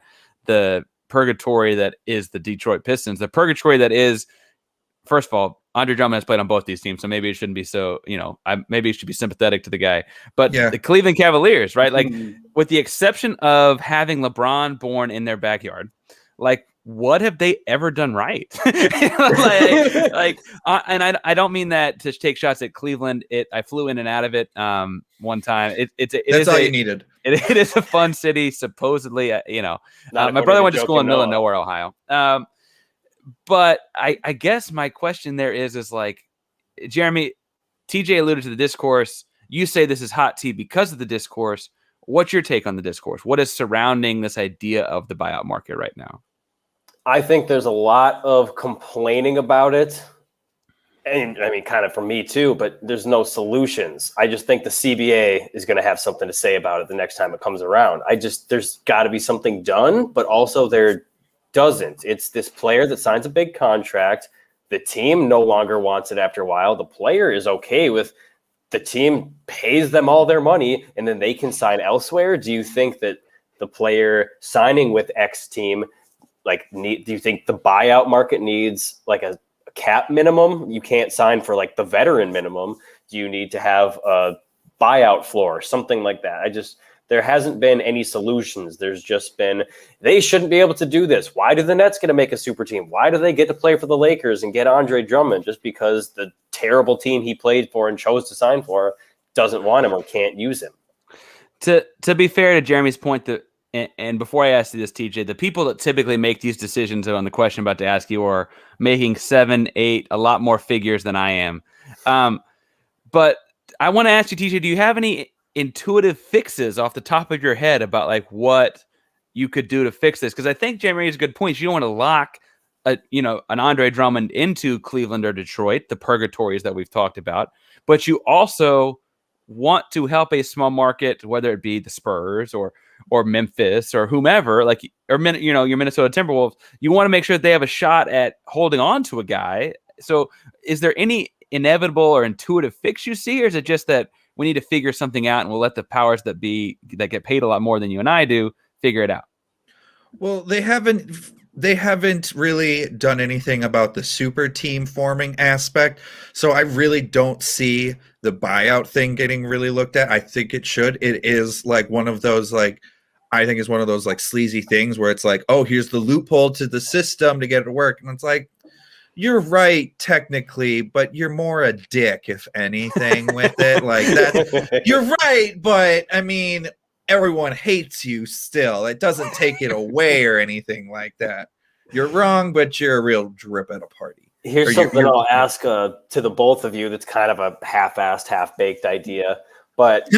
the purgatory that is the Detroit Pistons, the purgatory that is, first of all, Andre Drummond has played on both these teams, so maybe it shouldn't be so, maybe it should be sympathetic to the guy. But the Cleveland Cavaliers, right? Like, with the exception of having LeBron born in their backyard, like, what have they ever done right? And I don't mean that to take shots at Cleveland. I flew in and out of it one time.
That's all you needed.
It is a fun city, supposedly. My brother went to school in the middle of nowhere, Ohio. But I guess my question there is like, Jeremy, TJ alluded to the discourse. You say this is hot tea because of the discourse. What's your take on the discourse? What is surrounding this idea of the buyout market right now?
I think there's a lot of complaining about it. And I mean, kind of for me too, but there's no solutions. I just think the CBA is going to have something to say about it the next time it comes around. There's got to be something done, but also there doesn't. It's this player that signs a big contract. The team no longer wants it after a while. The player is okay with the team pays them all their money and then they can sign elsewhere. Do you think that the player signing with X team, do you think the buyout market needs like a cap minimum? You can't sign for like the veteran minimum. Do you need to have a buyout floor, something like that? There hasn't been any solutions. There's just been, they shouldn't be able to do this. Why do the Nets get to make a super team? Why do they get to play for the Lakers and get Andre Drummond just because the terrible team he played for and chose to sign for doesn't want him or can't use him?
To be fair to Jeremy's point, that and before I ask you this, TJ, the people that typically make these decisions on the question I'm about to ask you are making 7, 8, a lot more figures than I am. But I want to ask you, TJ, do you have any intuitive fixes off the top of your head about like what you could do to fix this? Because I think Jeremy has a good point. You don't want to lock an Andre Drummond into Cleveland or Detroit, the purgatories that we've talked about, but you also want to help a small market, whether it be the Spurs or Memphis or whomever, your Minnesota Timberwolves. You want to make sure that they have a shot at holding on to a guy. So is there any inevitable or intuitive fix you see, or is it just that we need to figure something out and we'll let the powers that be that get paid a lot more than you and I do figure it out?
Well, they haven't really done anything about the super team forming aspect. So I really don't see the buyout thing getting really looked at. I think it should. It is like one of those, I think it's one of those like sleazy things where it's like, oh, here's the loophole to the system to get it to work. And it's like, you're right, technically, but you're more a dick, if anything, with it. Like that. You're right, but I mean, everyone hates you still. It doesn't take it away or anything like that. You're wrong, but you're a real drip at a party.
Here's something I'll ask to the both of you that's kind of a half-assed, half-baked idea. But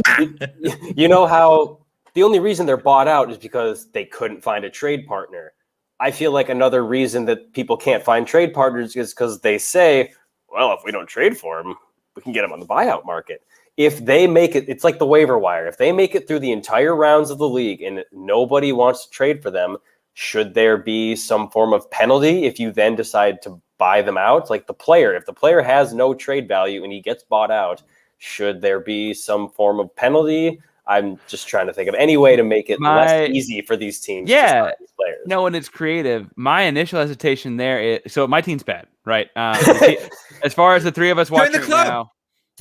you know how the only reason they're bought out is because they couldn't find a trade partner. I feel like another reason that people can't find trade partners is because they say, well, if we don't trade for him, we can get him on the buyout market. If they make it, it's like the waiver wire. If they make it through the entire rounds of the league and nobody wants to trade for them, should there be some form of penalty if you then decide to buy them out? Like the player, if the player has no trade value and he gets bought out, should there be some form of penalty? I'm just trying to think of any way to make it less easy for these teams.
Yeah,
to sign these players.
No, and it's creative. My initial hesitation there is, so my team's bad, right? As far as the three of us watching
join the club.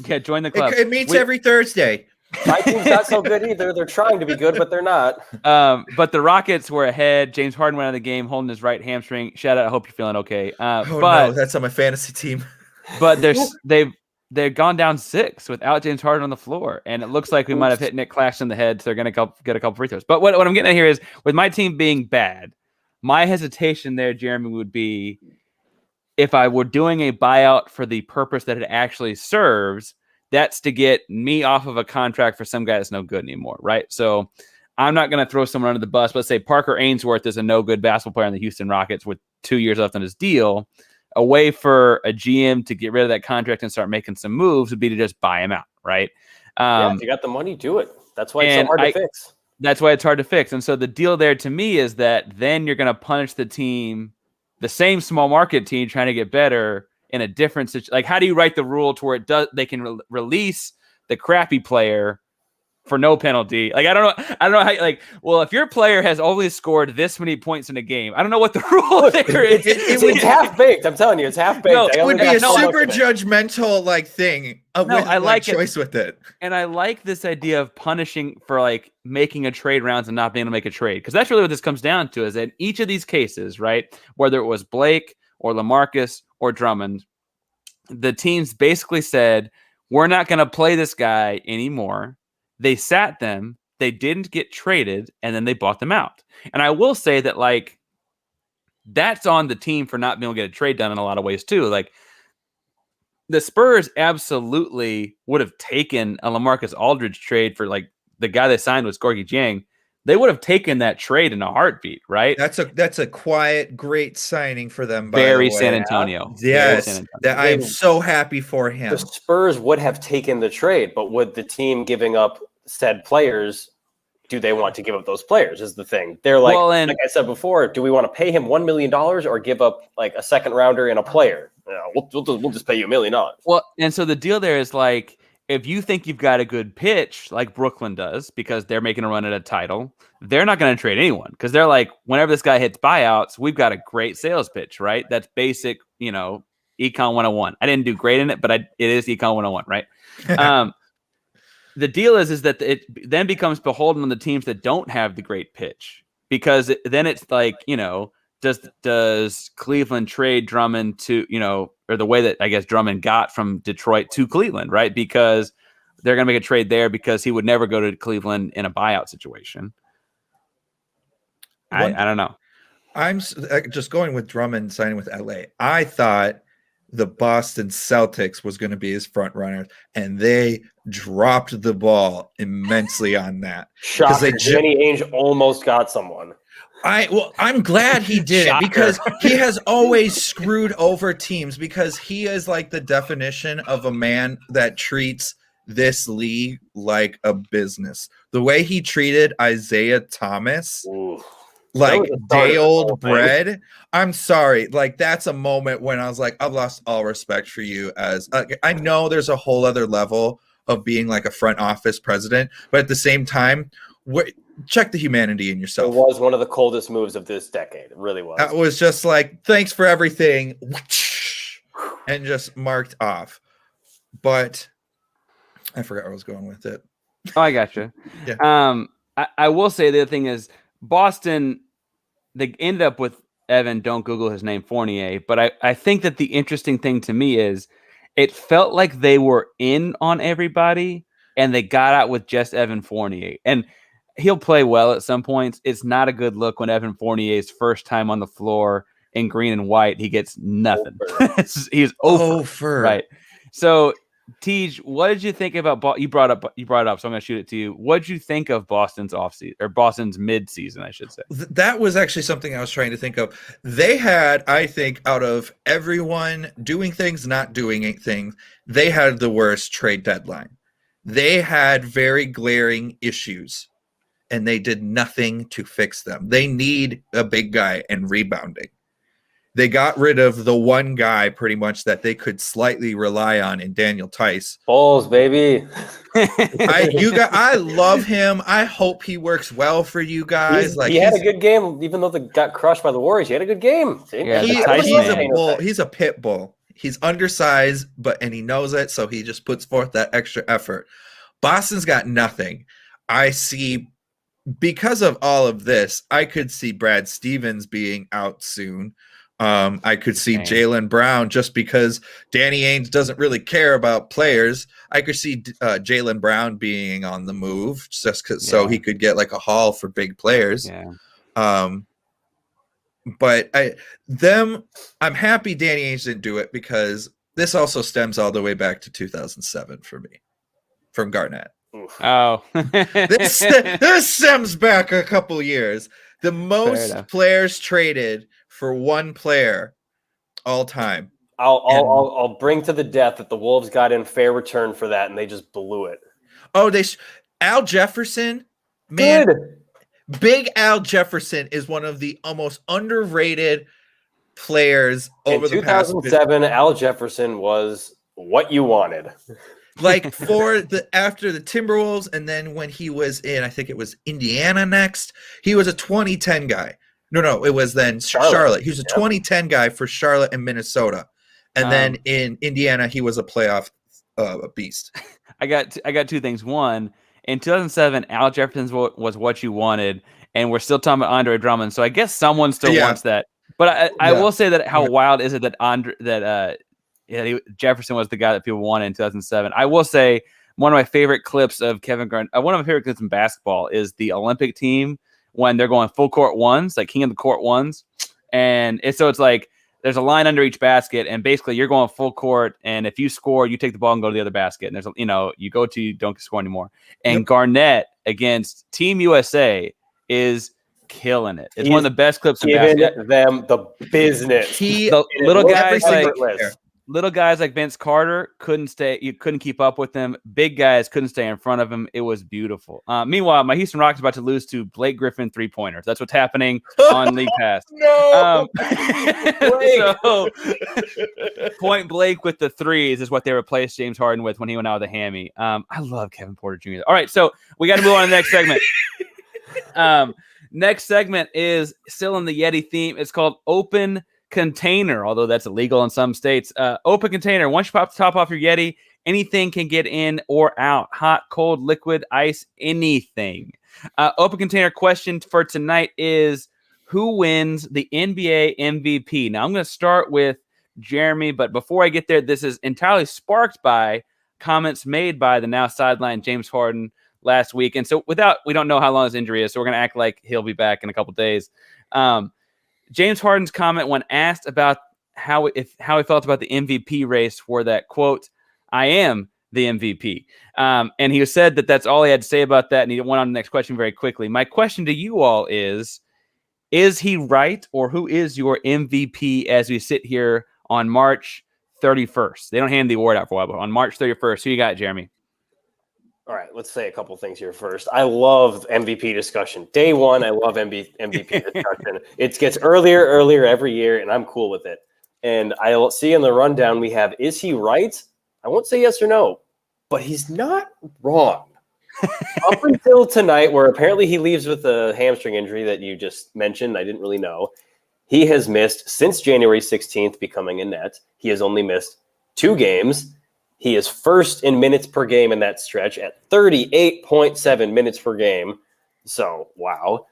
now, join the club.
It meets every Thursday.
My team's not so good either. They're trying to be good, but they're not.
But the Rockets were ahead. James Harden went out of the game holding his right hamstring. Shout out. I hope you're feeling okay.
No, that's on my fantasy team.
But they've gone down 6 without James Harden on the floor. And it looks like we might have hit Nick Claxton in the head. So they're going to get a couple free throws. But what I'm getting at here is with my team being bad, my hesitation there, Jeremy, would be if I were doing a buyout for the purpose that it actually serves, that's to get me off of a contract for some guy that's no good anymore, right? So I'm not going to throw someone under the bus. Let's say Parker Ainsworth is a no good basketball player on the Houston Rockets with 2 years left on his deal. A way for a GM to get rid of that contract and start making some moves would be to just buy him out, right?
If you got the money, do it. That's why it's so hard to fix.
That's why it's hard to fix. And so the deal there to me is that then you're going to punish the team, the same small market team trying to get better in a different situation. Like, how do you write the rule to where it does? They can release the crappy player for no penalty. Like, I don't know how. Like, well, if your player has only scored this many points in a game, I don't know what the rule there is.
It's half baked. I'm telling you, it's half baked.
No,
It would be a super judgmental like thing. I like choice with it,
and I like this idea of punishing for like making a trade rounds and not being able to make a trade, because that's really what this comes down to. Is that in each of these cases, right, whether it was Blake or LaMarcus or Drummond, the teams basically said, we're not going to play this guy anymore. They sat them, they didn't get traded, and then they bought them out. And I will say that, like, that's on the team for not being able to get a trade done in a lot of ways, too. Like, the Spurs absolutely would have taken a LaMarcus Aldridge trade for, like, the guy they signed was Gorgie Jang. They would have taken that trade in a heartbeat, right?
That's a quiet, great signing for them.
Very San Antonio.
Yes,
San Antonio.
I'm so happy for him.
The Spurs would have taken the trade, but would the team giving up said players, do they want to give up those players is the thing. They're like, like I said before, do we want to pay him $1 million or give up like a second rounder and a player? We'll just pay you $1 million.
Well, and so the deal there is like, if you think you've got a good pitch like Brooklyn does, because they're making a run at a title, they're not going to trade anyone, because they're like, whenever this guy hits buyouts, we've got a great sales pitch, right? That's basic, Econ 101. I didn't do great in it, but it is Econ 101, right? The deal is that it then becomes beholden on the teams that don't have the great pitch, because then it's like, does Cleveland trade Drummond to, or the way that I guess Drummond got from Detroit to Cleveland, right? Because they're going to make a trade there because he would never go to Cleveland in a buyout situation. I don't know.
I'm just going with Drummond signing with LA. I thought the Boston Celtics was going to be his front runner, and they dropped the ball immensely on that.
Shocker. Danny Ainge almost got someone.
I'm glad he did it, because he has always screwed over teams, because he is like the definition of a man that treats this league like a business. The way he treated Isaiah Thomas, like day old bread. I'm sorry. Like, that's a moment when I was like, I've lost all respect for you. As I know there's a whole other level of being like a front office president, but at the same time, check the humanity in yourself.
It was one of the coldest moves of this decade. It really was.
That was just like, thanks for everything, and just marked off. But I forgot where I was going with it.
Oh, I gotcha.
Yeah.
I will say the other thing is Boston, they ended up with Evan, don't Google his name, Fournier. But I think that the interesting thing to me is it felt like they were in on everybody and they got out with just Evan Fournier. And he'll play well at some points. It's not a good look when Evan Fournier's first time on the floor in green and white, he gets nothing. He's over. Right. So, Tej, what did you think about you brought it up, so I'm going to shoot it to you. What did you think of Boston's offseason, or Boston's mid-season, I should say?
That was actually something I was trying to think of. They had, I think, out of everyone doing things, not doing things, they had the worst trade deadline. They had very glaring issues, and they did nothing to fix them. They need a big guy and rebounding. They got rid of the one guy pretty much that they could slightly rely on in Daniel Tice.
Balls, baby.
I love him. I hope he works well for you guys.
He had a good game, even though they got crushed by the Warriors. He had a good game.
Yeah,
he's a pit bull. He's undersized, and he knows it, so he just puts forth that extra effort. Boston's got nothing. I see, because of all of this, I could see Brad Stevens being out soon. I could see Jaylen Brown, just because Danny Ainge doesn't really care about players. I could see Jaylen Brown being on the move so he could get like a haul for big players.
Yeah.
But I'm happy Danny Ainge didn't do it, because this also stems all the way back to 2007 for me, from Garnett.
Oh,
this stems back a couple years. The most players traded for one player all time.
I'll bring to the death that the Wolves got in fair return for that, and they just blew it.
Oh, Al Jefferson Man,
Good.
Big Al Jefferson is one of the almost underrated players over
In
the past
2007, Al Jefferson was what you wanted.
like after the Timberwolves, and then when he was in, I think it was Indiana next, he was a 2010 guy. No, it was then Charlotte. He was a 2010 guy for Charlotte and Minnesota, and then in Indiana he was a playoff beast.
I got two things. One, in 2007, Al Jefferson was what you wanted, and we're still talking about Andre Drummond. So I guess someone still wants that. But I will say that how wild is it that Jefferson was the guy that people wanted in 2007. I will say one of my favorite clips of Kevin Garnett, one of my favorite clips in basketball is the Olympic team when they're going full court ones, like king of the court ones. And so it's like there's a line under each basket, and basically you're going full court, and if you score, you take the ball and go to the other basket. And there's, you go to, you don't score anymore. And Garnett against Team USA is killing it. It's one of the best clips in basketball.
Giving them the business.
Little guys like Vince Carter couldn't stay. You couldn't keep up with them. Big guys couldn't stay in front of him. It was beautiful. Meanwhile, my Houston Rockets about to lose to Blake Griffin 3-pointers. That's what's happening on League Pass.
No.
So Point Blake with the threes is what they replaced James Harden with when he went out with a hammy. I love Kevin Porter Jr. All right, so we got to move on to the next segment. Next segment is still in the Yeti theme. It's called Open Container, although that's illegal in some states. Open container. Once you pop the top off your Yeti, anything can get in or out. Hot, cold, liquid, ice, anything. Open container question for tonight is, who wins the NBA MVP? Now, I'm going to start with Jeremy, but before I get there, this is entirely sparked by comments made by the now sidelined James Harden last week. And so we don't know how long his injury is, so we're going to act like he'll be back in a couple days. James Harden's comment when asked about how he felt about the MVP race for that quote, "I am the MVP." And he said that that's all he had to say about that. And he went on to the next question very quickly. My question to you all is he right, or who is your MVP as we sit here on March 31st? They don't hand the award out for a while, but on March 31st, who you got, Jeremy?
All right, let's say a couple things here first. I love MVP discussion. Day one, I love MVP discussion. It gets earlier every year, and I'm cool with it. And I'll see in the rundown we have, is he right? I won't say yes or no, but he's not wrong. Up until tonight, where apparently he leaves with a hamstring injury that you just mentioned, I didn't really know. He has missed, since January 16th becoming a net, he has only missed 2 games. He is first in minutes per game in that stretch at 38.7 minutes per game. So, wow.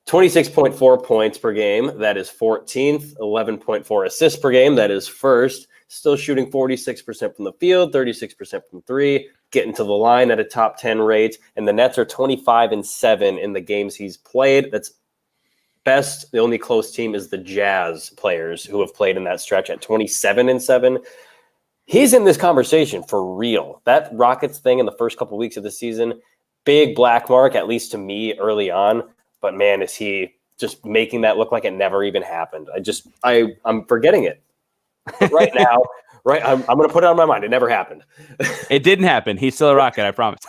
26.4 points per game. That is 14th. 11.4 assists per game. That is first. Still shooting 46% from the field, 36% from 3. Getting to the line at a top 10 rate. And the Nets are 25-7 in the games he's played. That's best. The only close team is the Jazz players who have played in that stretch at 27-7. He's in this conversation for real. That Rockets thing in the first couple of weeks of the season, big black mark, at least to me early on. But man, is he just making that look like it never even happened. I'm forgetting it. But right now, I'm going to put it on my mind. It never happened.
It didn't happen. He's still a Rocket, I promise.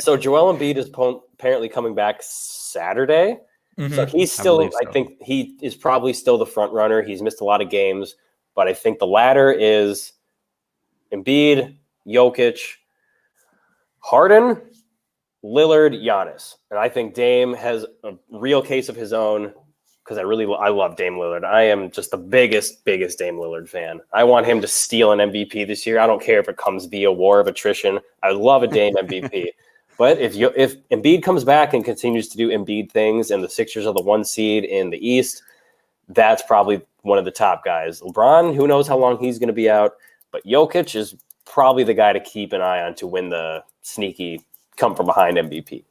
So Joel Embiid is apparently coming back Saturday. Mm-hmm. So he's still, I think he is probably still the front runner. He's missed a lot of games, but I think the ladder is Embiid, Jokic, Harden, Lillard, Giannis. And I think Dame has a real case of his own because I love Dame Lillard. I am just the biggest Dame Lillard fan. I want him to steal an MVP this year. I don't care if it comes via war of attrition. I love a Dame MVP. But if Embiid comes back and continues to do Embiid things and the Sixers are the 1 seed in the East, that's probably one of the top guys. LeBron, who knows how long he's going to be out, but Jokic is probably the guy to keep an eye on to win the sneaky come from behind MVP.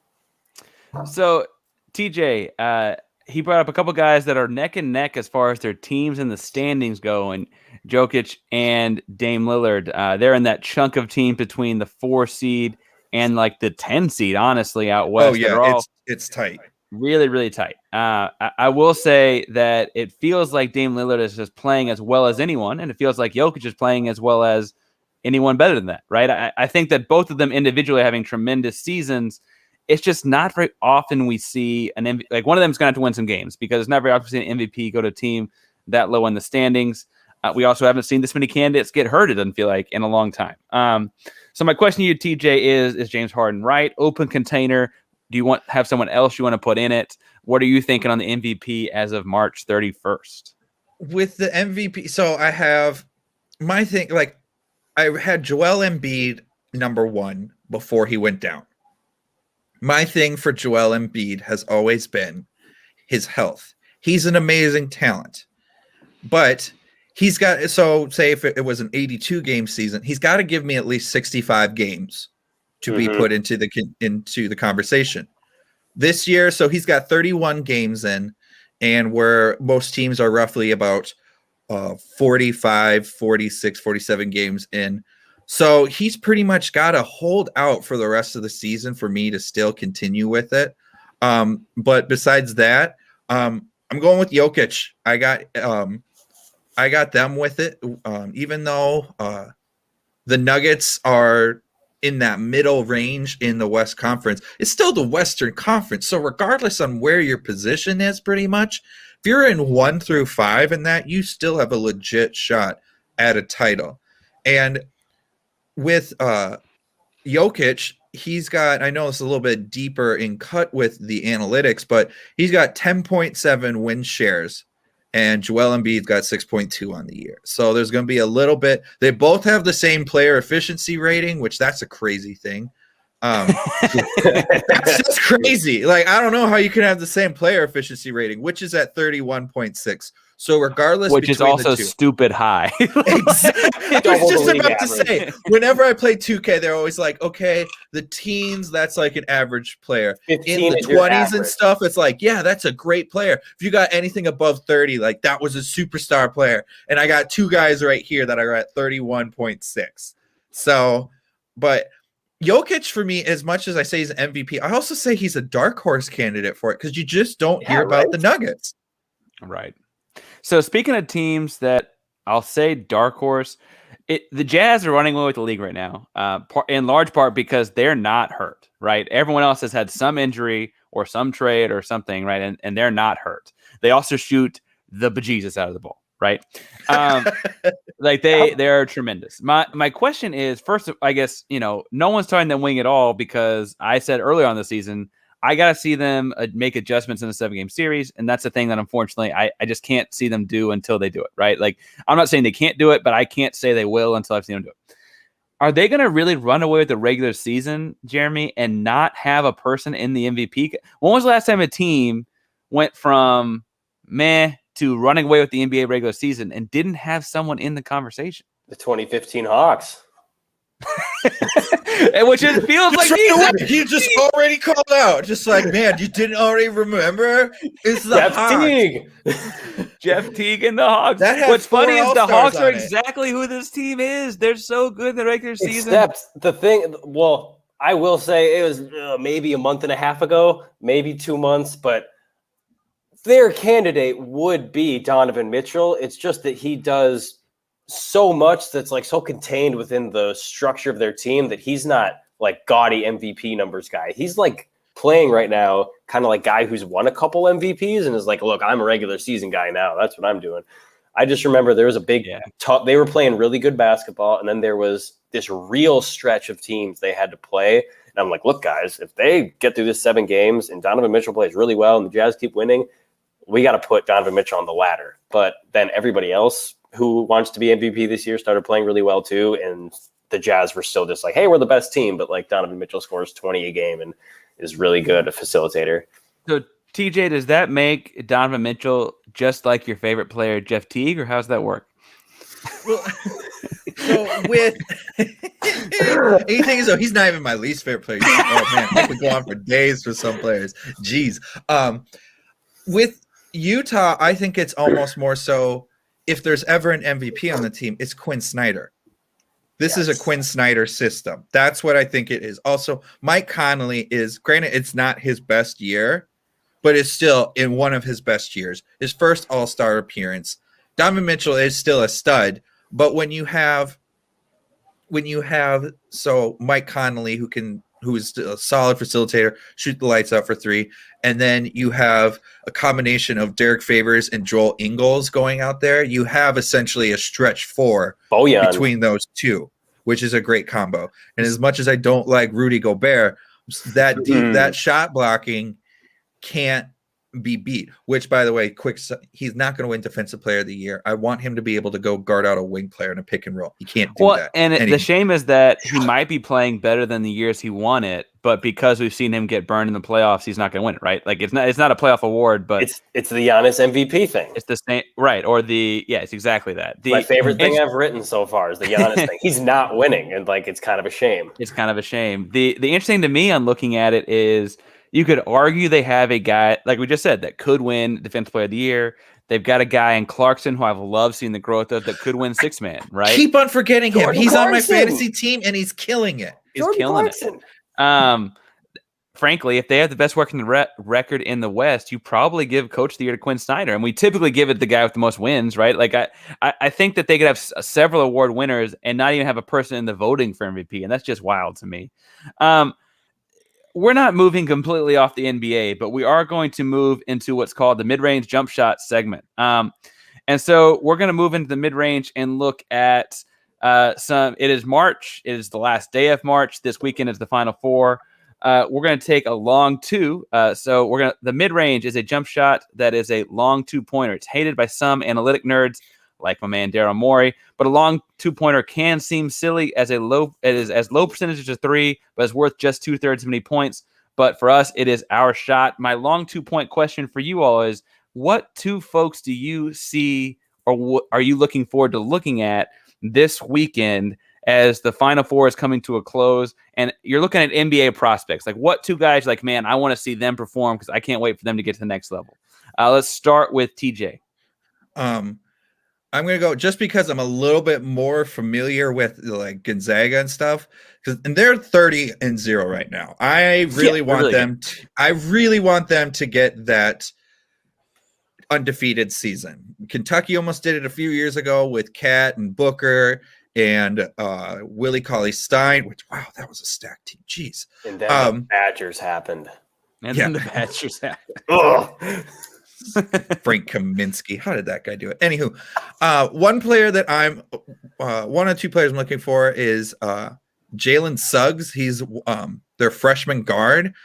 So, TJ, he brought up a couple guys that are neck and neck as far as their teams in the standings go, and Jokic and Dame Lillard. They're in that chunk of team between the 4 seed and like the 10 seed, honestly, out west.
Oh, yeah, it's tight.
Really, really tight. I will say that it feels like Dame Lillard is just playing as well as anyone, and it feels like Jokic is playing as well as anyone better than that, right? I think that both of them individually are having tremendous seasons. It's just not very often we see like one of them is going to have to win some games, because it's not very often we see an MVP go to a team that low in the standings. We also haven't seen this many candidates get hurt, it doesn't feel like, in a long time. So my question to you, TJ, is James Harden right? Open container. Do you have someone else you want to put in it? What are you thinking on the MVP as of March 31st?
With the MVP, so I have my thing, like I had Joel Embiid number 1 before he went down. My thing for Joel Embiid has always been his health. He's an amazing talent, but he's got, so say if it was an 82 game season, he's got to give me at least 65 games to be put into the conversation. This year, so he's got 31 games in, and where most teams are roughly about 45, 46, 47 games in. So he's pretty much got to hold out for the rest of the season for me to still continue with it. But besides that, I'm going with Jokic. I got them with it, even though the Nuggets are in that middle range in the West Conference. It's still the Western Conference, so regardless on where your position is, pretty much, if you're in 1 through 5 in that, you still have a legit shot at a title. And with Jokic, he's got, I know it's a little bit deeper in cut with the analytics, but he's got 10.7 win shares, and Joel Embiid's got 6.2 on the year. So there's going to be a little bit. They both have the same player efficiency rating, which that's a crazy thing. That's just crazy. Like, I don't know how you can have the same player efficiency rating, which is at 31.6. So regardless,
which is also stupid high.
Exactly. I was just about to say, whenever I play 2K, they're always like, okay, the teens, that's like an average player. In the 20s and stuff, it's like, yeah, that's a great player. If you got anything above 30, like that was a superstar player. And I got 2 guys right here that are at 31.6. So, but Jokic for me, as much as I say he's an MVP, I also say he's a dark horse candidate for it, because you just don't hear about the Nuggets.
Right. So speaking of teams that I'll say dark horse, the Jazz are running away with the league right now, in large part because they're not hurt, right? Everyone else has had some injury or some trade or something, right? And they're not hurt. They also shoot the bejesus out of the ball, right? Like they're tremendous. My question is, first, I guess, no one's trying to wing it all, because I said earlier on the season, I got to see them make adjustments in a 7-game series. And that's the thing that, unfortunately, I just can't see them do until they do it, right? Like, I'm not saying they can't do it, but I can't say they will until I've seen them do it. Are they going to really run away with the regular season, Jeremy, and not have a person in the MVP? When was the last time a team went from meh to running away with the NBA regular season and didn't have someone in the conversation?
The 2015 Hawks.
Which it feels like
he just already called out, just like, man, you didn't already remember? It's the
Jeff Teague.
Jeff Teague and the Hawks. What's funny is the Hawks are exactly who this team is. They're so good in the regular season.
Except the thing, well, I will say it was maybe a month and a half ago, maybe 2 months, but their candidate would be Donovan Mitchell. It's just that he does so much that's like so contained within the structure of their team that he's not like gaudy MVP numbers guy. He's like playing right now, kind of like guy who's won a couple MVPs and is like, look, I'm a regular season guy now. That's what I'm doing. I just remember there was a big they were playing really good basketball, and then there was this real stretch of teams they had to play. And I'm like, look, guys, if they get through this 7 games and Donovan Mitchell plays really well and the Jazz keep winning, we got to put Donovan Mitchell on the ladder. But then everybody else who wants to be MVP this year started playing really well too, and the Jazz were still just like, hey, we're the best team, but like Donovan Mitchell scores 20 a game and is really good, a facilitator.
So TJ, does that make Donovan Mitchell just like your favorite player, Jeff Teague, or how's that work?
Well, so with anything is, he's not even my least favorite player. Oh man, I could go on for days for some players. Jeez. With Utah, I think it's almost more so, if there's ever an MVP on the team, it's Quinn Snyder. This is a Quinn Snyder system. That's what I think it is. Also, Mike Conley is, granted, it's not his best year, but it's still in one of his best years. His first All-Star appearance. Donovan Mitchell is still a stud, but when you have when you have Mike Connolly who is a solid facilitator, shoot the lights out for three, and then you have a combination of Derek Favors and Joel Ingles going out there. You have essentially a stretch four between those two, which is a great combo. And as much as I don't like Rudy Gobert, that shot blocking can't be beat, which, by the way, he's not going to win Defensive Player of the Year. I want him to be able to go guard out a wing player in a pick and roll. He can't do that.
And the shame is that he might be playing better than the years he won it, but because we've seen him get burned in the playoffs, he's not going to win it, right? Like it's not a playoff award, but
it's the Giannis MVP thing.
It's the same, right? Or it's exactly that.
My favorite thing I've written so far is the Giannis thing. He's not winning, and it's kind of a shame.
It's kind of a shame. The interesting to me on looking at it is, you could argue they have a guy, like we just said, that could win Defensive Player of the Year. They've got a guy in Clarkson who I've loved seeing the growth of that could win six man, right?
Keep on forgetting him. He's Clarkson on my fantasy team and he's killing it.
Frankly, if they have the best working record in the West, you probably give Coach of the Year to Quinn Snyder. And we typically give it the guy with the most wins, right? Like I think that they could have several award winners and not even have a person in the voting for MVP. And that's just wild to me. We're not moving completely off the NBA, but we are going to move into what's called the mid-range jump shot segment. And so we're going to move into the mid-range and look at it is March. It is the last day of March. This weekend is the Final Four. We're going to take a long two. So the mid-range is a jump shot that is a long two-pointer. It's hated by some analytic nerds, like my man Daryl Morey, but a long two-pointer can seem silly as low percentage as three, but it's worth just 2/3 as many points. But for us, it is our shot. My long 2-point question for you all is, what two folks do you see, or what are you looking forward to looking at this weekend as the Final Four is coming to a close, and you're looking at NBA prospects? Like, what two guys, like, man, I want to see them perform because I can't wait for them to get to the next level. Let's start with TJ.
I'm going to go just because I'm a little bit more familiar with like Gonzaga and stuff, and they're 30-0 right now. I really want them to get that undefeated season. Kentucky almost did it a few years ago with Cat and Booker and Willie Cauley-Stein, which, wow, that was a stacked team. Jeez.
And then the Badgers happened.
Frank Kaminsky. How did that guy do it? Anywho, one player that one or two players I'm looking for is Jalen Suggs. He's their freshman guard.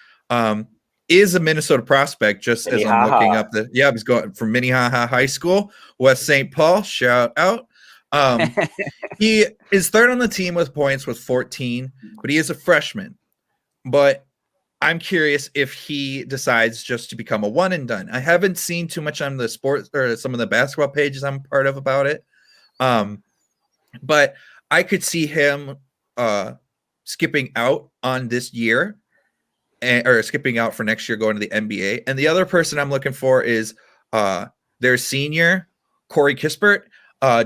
Is a Minnesota prospect, just as I'm looking up he's going from Minnehaha High School, West St. Paul. Shout out. He is third on the team with points with 14, but he is a freshman. But I'm curious if he decides just to become a one and done. I haven't seen too much on the sports or some of the basketball pages I'm part of about it. But I could see him skipping out on this year or skipping out for next year, going to the NBA. And the other person I'm looking for is their senior, Corey Kispert,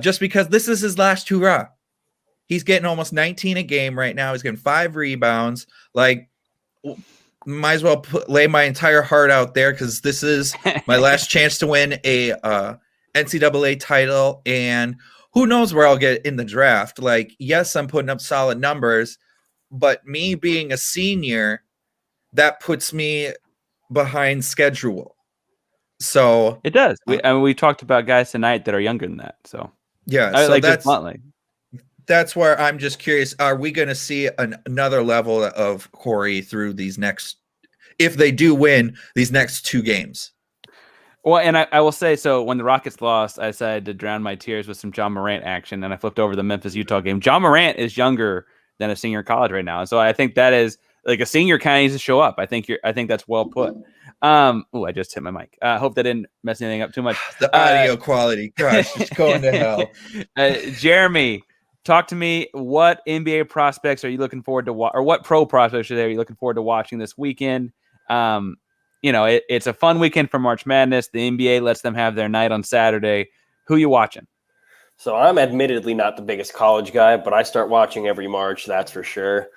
just because this is his last hurrah. He's getting almost 19 a game right now. He's getting 5 rebounds. Like, might as well lay my entire heart out there because this is my last chance to win a NCAA title, and who knows where I'll get in the draft. Like, yes, I'm putting up solid numbers, but me being a senior, that puts me behind schedule. So
it does. We talked about guys tonight that are younger than that. So
yeah, that's where I'm just curious. Are we going to see another level of Corey through these next, if they do win these next 2 games?
Well, and I will say, so when the Rockets lost, I decided to drown my tears with some John Morant action, and I flipped over the Memphis-Utah game. John Morant is younger than a senior in college right now. And so I think that is, like, a senior kind of needs to show up. I think that's well put. I just hit my mic. Hope that didn't mess anything up too much.
The audio quality, gosh, it's going to hell.
Jeremy, talk to me. What NBA prospects are you looking forward to or what pro prospects are you looking forward to watching this weekend? It's a fun weekend for March Madness. The NBA lets them have their night on Saturday. Who you watching?
So I'm admittedly not the biggest college guy, but I start watching every March, that's for sure.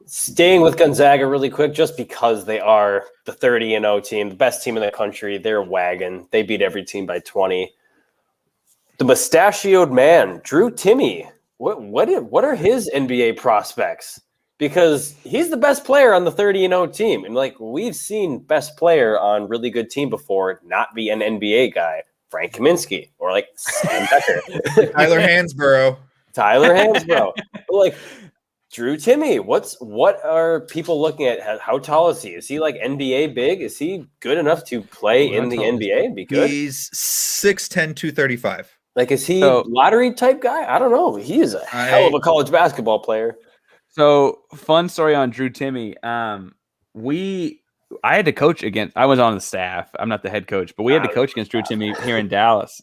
Staying with Gonzaga really quick, just because they are the 30-0 team, the best team in the country. They're a wagon. They beat every team by 20. The mustachioed man, Drew Timme, what are his NBA prospects? Because he's the best player on the 30-0 team. And like we've seen best player on really good team before not be an NBA guy, Frank Kaminsky or like Sam Becker.
Tyler Hansborough.
But like Drew Timmy, what are people looking at? How tall is he? Is he like NBA big? Is he good enough to play in the NBA and be good?
He's 6'10", 235.
Like, is he lottery type guy? I don't know. He is a hell of a college basketball player.
So fun story on Drew Timmy. I had to coach against. I was on the staff. I'm not the head coach, but we had to coach against Drew Timmy here in Dallas.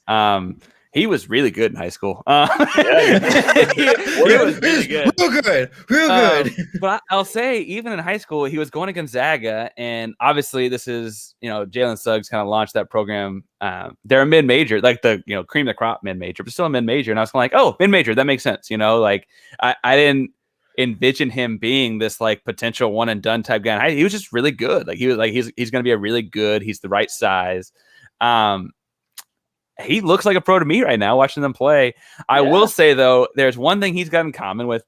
He was really good in high school. He was really good.
Real good.
But I'll say, even in high school, he was going to Gonzaga, and obviously, this is Jalen Suggs kind of launched that program. They're a mid-major, like the cream of the crop mid-major, but still a mid-major. And I was kind of like, oh, mid-major, that makes sense. Like I didn't envision him being this like potential one and done type guy. He was just really good. Like he was like he's going to be a really good. He's the right size. He looks like a pro to me right now watching them play. I will say, though, there's one thing he's got in common with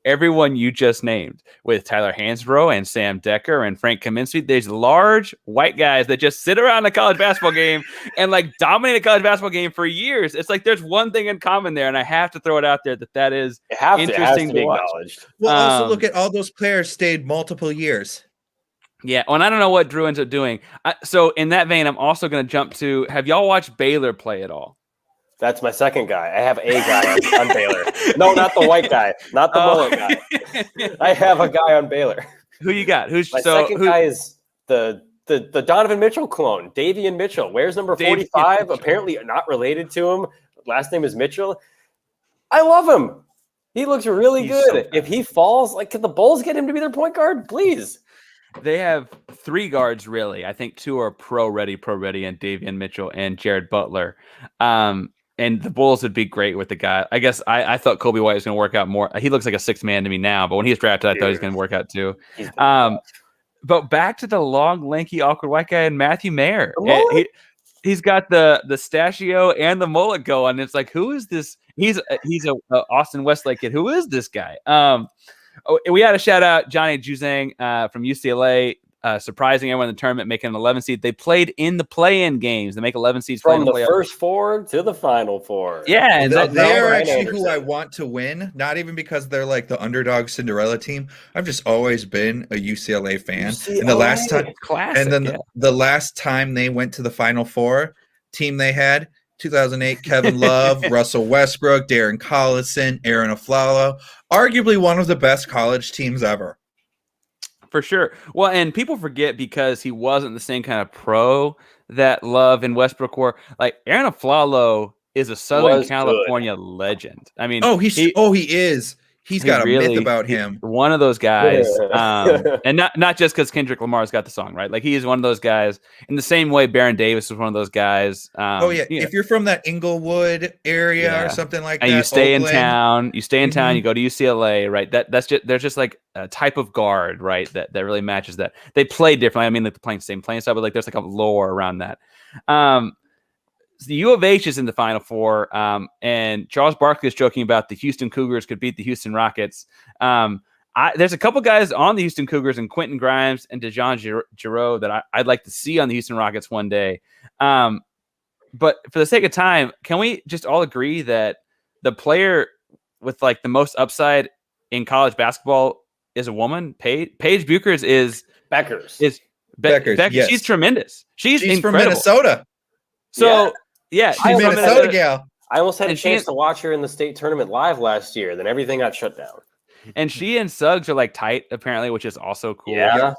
everyone you just named, with Tyler Hansbrough and Sam Decker and Frank Kaminsky. There's large white guys that just sit around a college basketball game and like dominate a college basketball game for years. It's like there's one thing in common there, and I have to throw it out there that is interesting to watch.
Well, also look at all those players stayed multiple years.
Yeah, well, and I don't know what Drew ends up doing. So in that vein, I'm also going to jump to, have y'all watched Baylor play at all?
That's my second guy. I have a guy on Baylor. No, not the white guy. Not the mullet guy. I have a guy on Baylor.
Who you got? My
second guy is the Donovan Mitchell clone, Davian Mitchell. Wears number 45. Apparently not related to him. Last name is Mitchell. I love him. He looks really good. So if he falls, like, can the Bulls get him to be their point guard? Please.
They have 3 guards, really. I think 2 are pro-ready, and Davian Mitchell and Jared Butler. And the Bulls would be great with the guy. I guess I thought Kobe White was going to work out more. He looks like a 6th man to me now, but when he was drafted, I thought he was going to work out too. But back to the long, lanky, awkward white guy and Matthew Mayer. He's got the stachio and the mullet going. It's like, who is this? He's a Austin Westlake kid. Who is this guy? We had to shout out Johnny Juzang from UCLA, surprising everyone in the tournament, making an 11 seed. They played in the play-in games. They make 11 seeds
from the first 4 to the final 4.
Yeah,
and they are actually who I want to win. Not even because they're like the underdog Cinderella team. I've just always been a UCLA fan. And the last time, the last time they went to the Final Four, team they had. 2008, Kevin Love, Russell Westbrook, Darren Collison, Aaron Aflalo, arguably one of the best college teams ever.
For sure. Well, and people forget because he wasn't the same kind of pro that Love and Westbrook were. Like, Aaron Aflalo is a Southern California legend. I mean, he is. He's got a myth about him. One of those guys, and not just because Kendrick Lamar's got the song, right? Like, he is one of those guys. In the same way, Baron Davis was one of those guys.
If you're from that Inglewood area or something like that,
and you stay in town, you go to UCLA, right? There's just like a type of guard, right? That really matches that. They play differently. I mean, like, they're playing the same playing style, but like there's like a lore around that. The U of H is in the Final Four, and Charles Barkley is joking about the Houston Cougars could beat the Houston Rockets. There's a couple guys on the Houston Cougars, and Quentin Grimes and DeJon Giroux, that I'd like to see on the Houston Rockets one day. But for the sake of time, can we just all agree that the player with like the most upside in college basketball is a woman? Paige Bueckers is
Beckers.
Beckers. Yes. She's tremendous. She's incredible.
From Minnesota.
So yeah,
she's a Minnesota gal.
I almost had a chance to watch her in the state tournament live last year. Then everything got shut down.
And she and Suggs are like tight, apparently, which is also cool.
Yeah.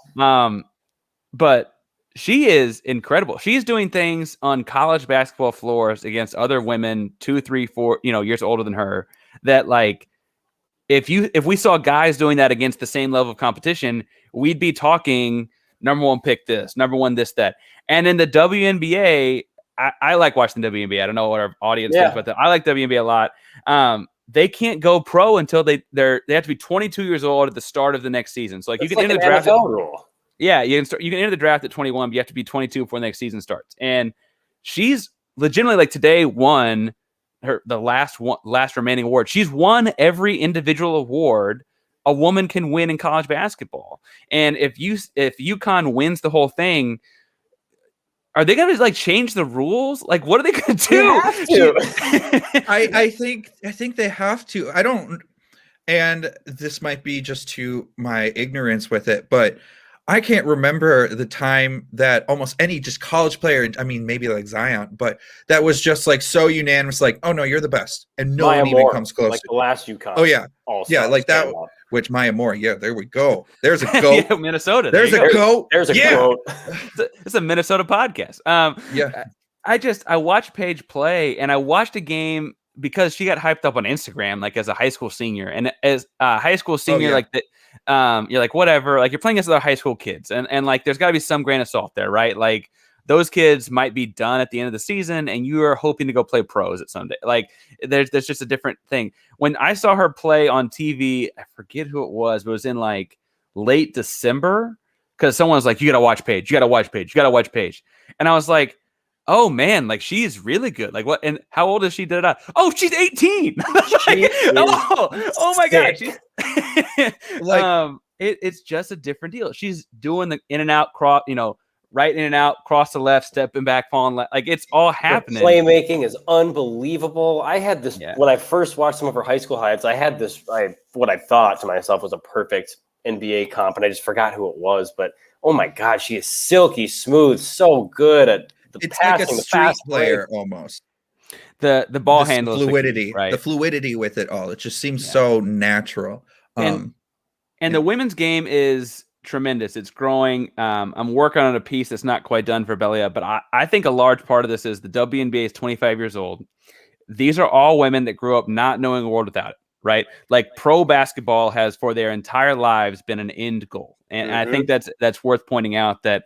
But she is incredible. She's doing things on college basketball floors against other women 2, 3, 4, years older than her. That, like, if we saw guys doing that against the same level of competition, we'd be talking number 1 pick this, number 1 this, that. And in the WNBA, I like watching the WNBA. I don't know what our audience thinks about that. I like WNBA a lot. They can't go pro until they have to be 22 years old at the start of the next season. So like, you can enter the draft.
Rule.
Yeah, you can enter the draft at 21, but you have to be 22 before the next season starts. And she's legitimately, like, today won the last remaining award. She's won every individual award a woman can win in college basketball. And if UConn wins the whole thing, are they going to like change the rules? Like, what are they going to do?
I think they have to. I don't, and this might be just to my ignorance with it, but I can't remember the time that almost any just college player, I mean, maybe like Zion, but that was just like so unanimous, like, oh no, you're the best. And no one even comes close.
Like the last UConn.
Oh yeah. Yeah, like that, which Maya Moore. Yeah, there we go. There's a goat.
Yeah, Minnesota.
There's a goat.
There's a goat.
It's a Minnesota podcast.
Yeah.
I watched Paige play, and I watched a game because she got hyped up on Instagram, like as a high school senior, and as a high school senior, like that, you're like whatever, like you're playing against other high school kids, and like there's got to be some grain of salt there, right? Like those kids might be done at the end of the season, and you are hoping to go play pros at some day. Like there's just a different thing. When I saw her play on TV, I forget who it was, but it was in like late December because someone was like, "You got to watch Paige. You got to watch Paige. You got to watch Paige," and I was like, oh man, like she is really good. Like what? And how old is she? Oh, she's 18. Oh my god, she's like it's just a different deal. She's doing the in and out cross, right in and out, cross the left, stepping back, falling left. Like it's all happening.
The playmaking is unbelievable. I had this when I first watched some of her high school highlights. I had this. What I thought to myself was a perfect NBA comp, and I just forgot who it was. But oh my god, she is silky smooth, so good at.
It's passing, like a street player almost.
The ball handle
fluidity,
key, right?
The fluidity with it all. It just seems so natural.
And the women's game is tremendous. It's growing. I'm working on a piece that's not quite done for Belia, but I think a large part of this is the WNBA is 25 years old. These are all women that grew up not knowing a world without it, right? Like pro basketball has for their entire lives been an end goal. And I think that's worth pointing out that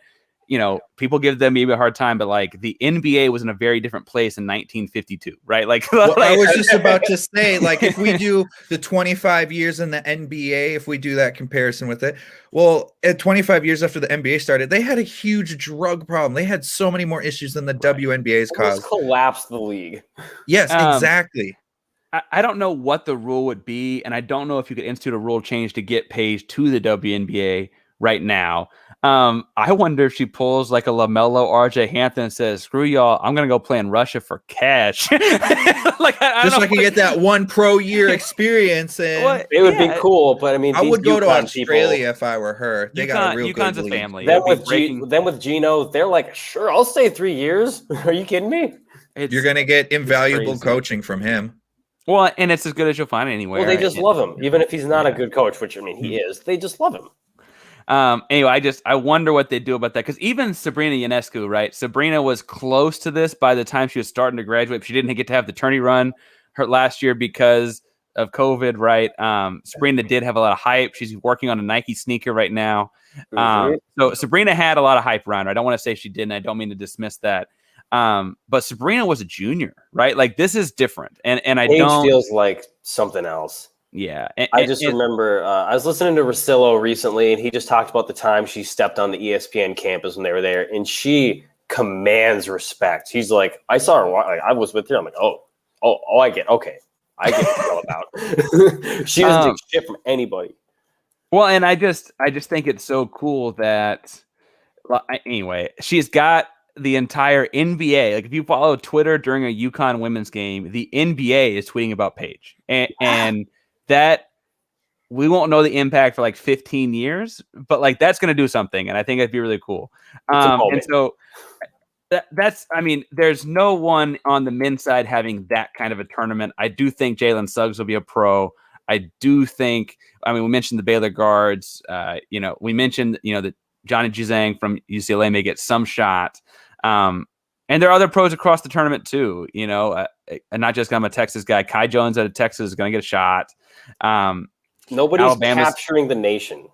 people give them maybe a hard time, but like the NBA was in a very different place in 1952, right? Like,
I was just about to say, like, if we do the 25 years in the NBA, if we do that comparison with it, well, at 25 years after the NBA started, they had a huge drug problem. They had so many more issues than the WNBA's caused.
Collapsed the league.
Yes, exactly.
I don't know what the rule would be, and I don't know if you could institute a rule change to get Paige to the WNBA right now. I wonder if she pulls like a LaMelo RJ Hampton and says, screw y'all, I'm going to go play in Russia for cash. Like, I
can get that one pro year experience. And
it would be cool, but I mean,
I would go to Australia if I were her. They got a real
UConn's
good
a family.
Then with Gino, they're like, sure, I'll stay 3 years. Are you kidding me?
You're going to get invaluable coaching from him.
Well, and it's as good as you'll find anywhere.
Well, they just love him. Even if he's not a good coach, which I mean, he is, they just love him.
Anyway, I wonder what they do about that, because even Sabrina Ionescu, right? Sabrina was close to this by the time she was starting to graduate. She didn't get to have the tourney run her last year because of COVID, right? Sabrina did have a lot of hype. She's working on a Nike sneaker right now. So Sabrina had a lot of hype around her. I don't want to say she didn't. I don't mean to dismiss that. But Sabrina was a junior, right? Like this is different, and I don't
feels like something else.
Yeah,
I just remember I was listening to Russillo recently, and he just talked about the time she stepped on the ESPN campus when they were there, and she commands respect. He's like, I saw her, like, I was with her. I'm like, I get what it's all about. She doesn't take shit from anybody.
Well, and I just think it's so cool that, anyway, she's got the entire NBA. Like if you follow Twitter during a UConn women's game, the NBA is tweeting about Paige, and that we won't know the impact for like 15 years, but like that's going to do something. And I think it'd be really cool. And so that's, I mean, there's no one on the men's side having that kind of a tournament. I do think Jalen Suggs will be a pro. I do think, I mean, we mentioned the Baylor guards, we mentioned, that Johnny Juzang from UCLA may get some shot. And there are other pros across the tournament too, and not just I'm a Texas guy. Kai Jones out of Texas is going to get a shot.
Nobody's capturing the nation.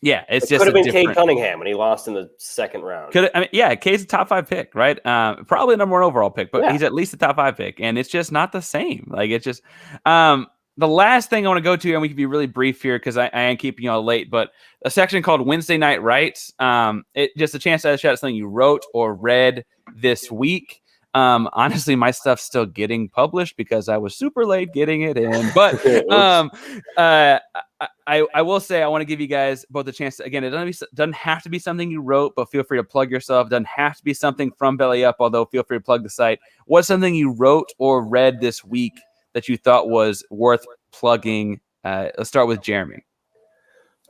Yeah, it
could have been Cade Cunningham when he lost in the second round.
Cade's a top 5 pick, right? Probably a number 1 overall pick, but he's at least a top 5 pick, and it's just not the same. Like it's just the last thing I want to go to, and we can be really brief here because I am keeping you all late, but a section called Wednesday Night Writes. It just a chance to shout out something you wrote or read this week. Honestly, my stuff's still getting published because I was super late getting it in. But I will say I want to give you guys both a chance to, again, it doesn't have to be something you wrote, but feel free to plug yourself. It doesn't have to be something from Belly Up, although feel free to plug the site. What's something you wrote or read this week that you thought was worth plugging? Let's start with Jeremy.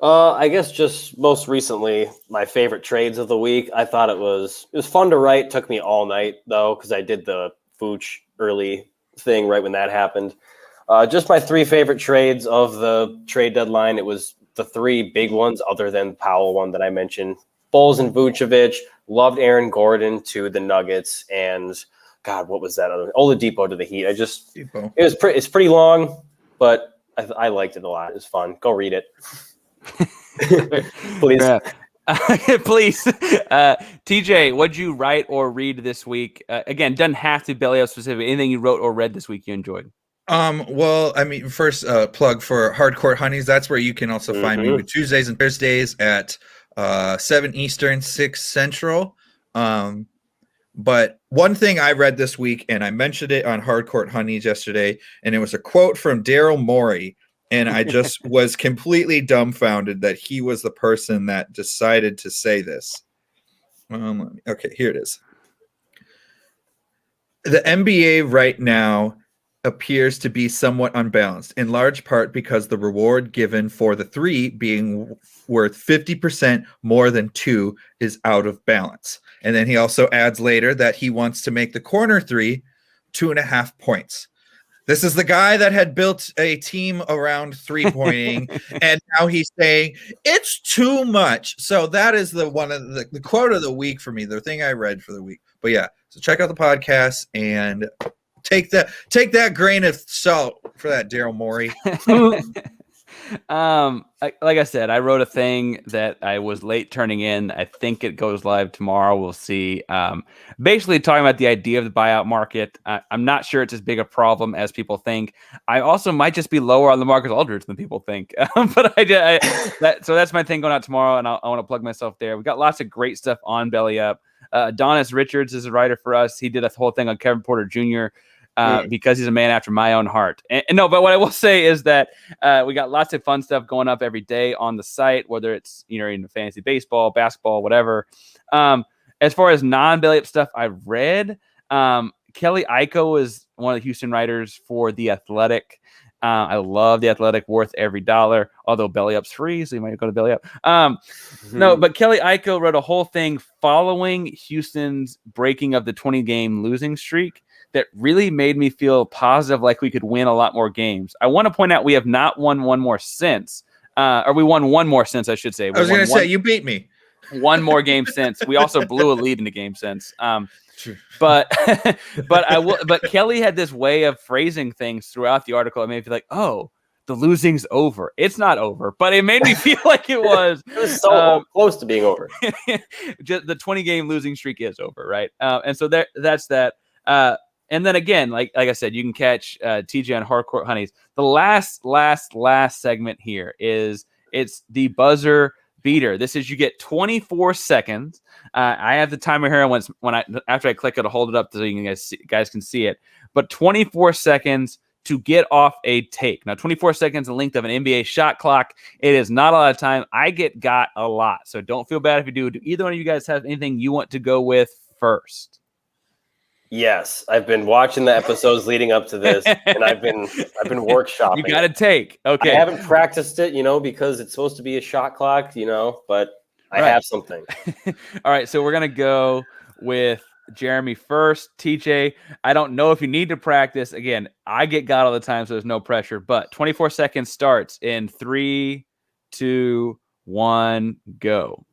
I guess just most recently, my favorite trades of the week. I thought it was fun to write. Took me all night though, because I did the Vooch early thing right when that happened. Just my 3 favorite trades of the trade deadline. It was the 3 big ones, other than the Powell one that I mentioned. Bulls and Vucevic. Loved Aaron Gordon to the Nuggets, and God, what was that other? Oladipo to the Heat. It's pretty long, but I liked it a lot. It was fun. Go read it. Please.
Please. TJ, what'd you write or read this week? Again, doesn't have to be Belly Up specific. Anything you wrote or read this week you enjoyed?
Well, I mean, first plug for Hardcourt Honeys. That's where you can also find me with Tuesdays and Thursdays at 7 Eastern, 6 Central. But one thing I read this week, and I mentioned it on Hardcourt Honeys yesterday, and it was a quote from Daryl Morey. And I just was completely dumbfounded that he was the person that decided to say this. Okay, here it is. The NBA right now appears to be somewhat unbalanced, in large part because the reward given for the 3 being worth 50% more than 2 is out of balance. And then he also adds later that he wants to make the corner 3 2.5 points. This is the guy that had built a team around 3-pointing, and now he's saying it's too much. So that is the one of the quote of the week for me, the thing I read for the week. But yeah, so check out the podcast and take that grain of salt for that, Daryl Morey.
Like I said, I wrote a thing that I was late turning in. I think it goes live tomorrow. We'll see. Basically talking about the idea of the buyout market. I'm not sure it's as big a problem as people think. I also might just be lower on the Marcus Aldridge than people think. But so that's my thing going out tomorrow, and I want to plug myself there. We got lots of great stuff on Belly Up. Adonis Richards is a writer for us. He did a whole thing on Kevin Porter Jr. Because he's a man after my own heart. And no, but what I will say is that we got lots of fun stuff going up every day on the site, whether it's, in fantasy baseball, basketball, whatever. As far as non-Belly Up stuff I've read, Kelly Iko is one of the Houston writers for The Athletic. I love The Athletic, worth every dollar, although Belly Up's free, so you might go to Belly Up. No, but Kelly Iko wrote a whole thing following Houston's breaking of the 20-game losing streak that really made me feel positive, like we could win a lot more games. I want to point out we have not won one more since, or we won one more since, I should say.
I was going to say, you beat me.
One more game since. We also blew a lead in the game since. But Kelly had this way of phrasing things throughout the article. It made me feel like, oh, the losing's over. It's not over, but it made me feel like it was.
It was so close to being over.
Just the 20-game losing streak is over, right? And so that's that. And then again, like I said, you can catch TJ on Hardcourt Honeys. The last segment here it's the buzzer beater. This is, you get 24 seconds. I have the timer here, and after I click, it'll hold it up so you guys can see it. But 24 seconds to get off a take. Now, 24 seconds, the length of an NBA shot clock. It is not a lot of time. I got a lot, so don't feel bad if you do. Do either one of you guys have anything you want to go with first?
Yes, I've been watching the episodes leading up to this, and I've been workshopping.
You got to take. Okay.
I haven't practiced it, because it's supposed to be a shot clock, but I have something.
All right, so we're going to go with Jeremy first. TJ, I don't know if you need to practice. Again, I get got all the time, so there's no pressure, but 24 seconds starts in 3, 2, 1, go.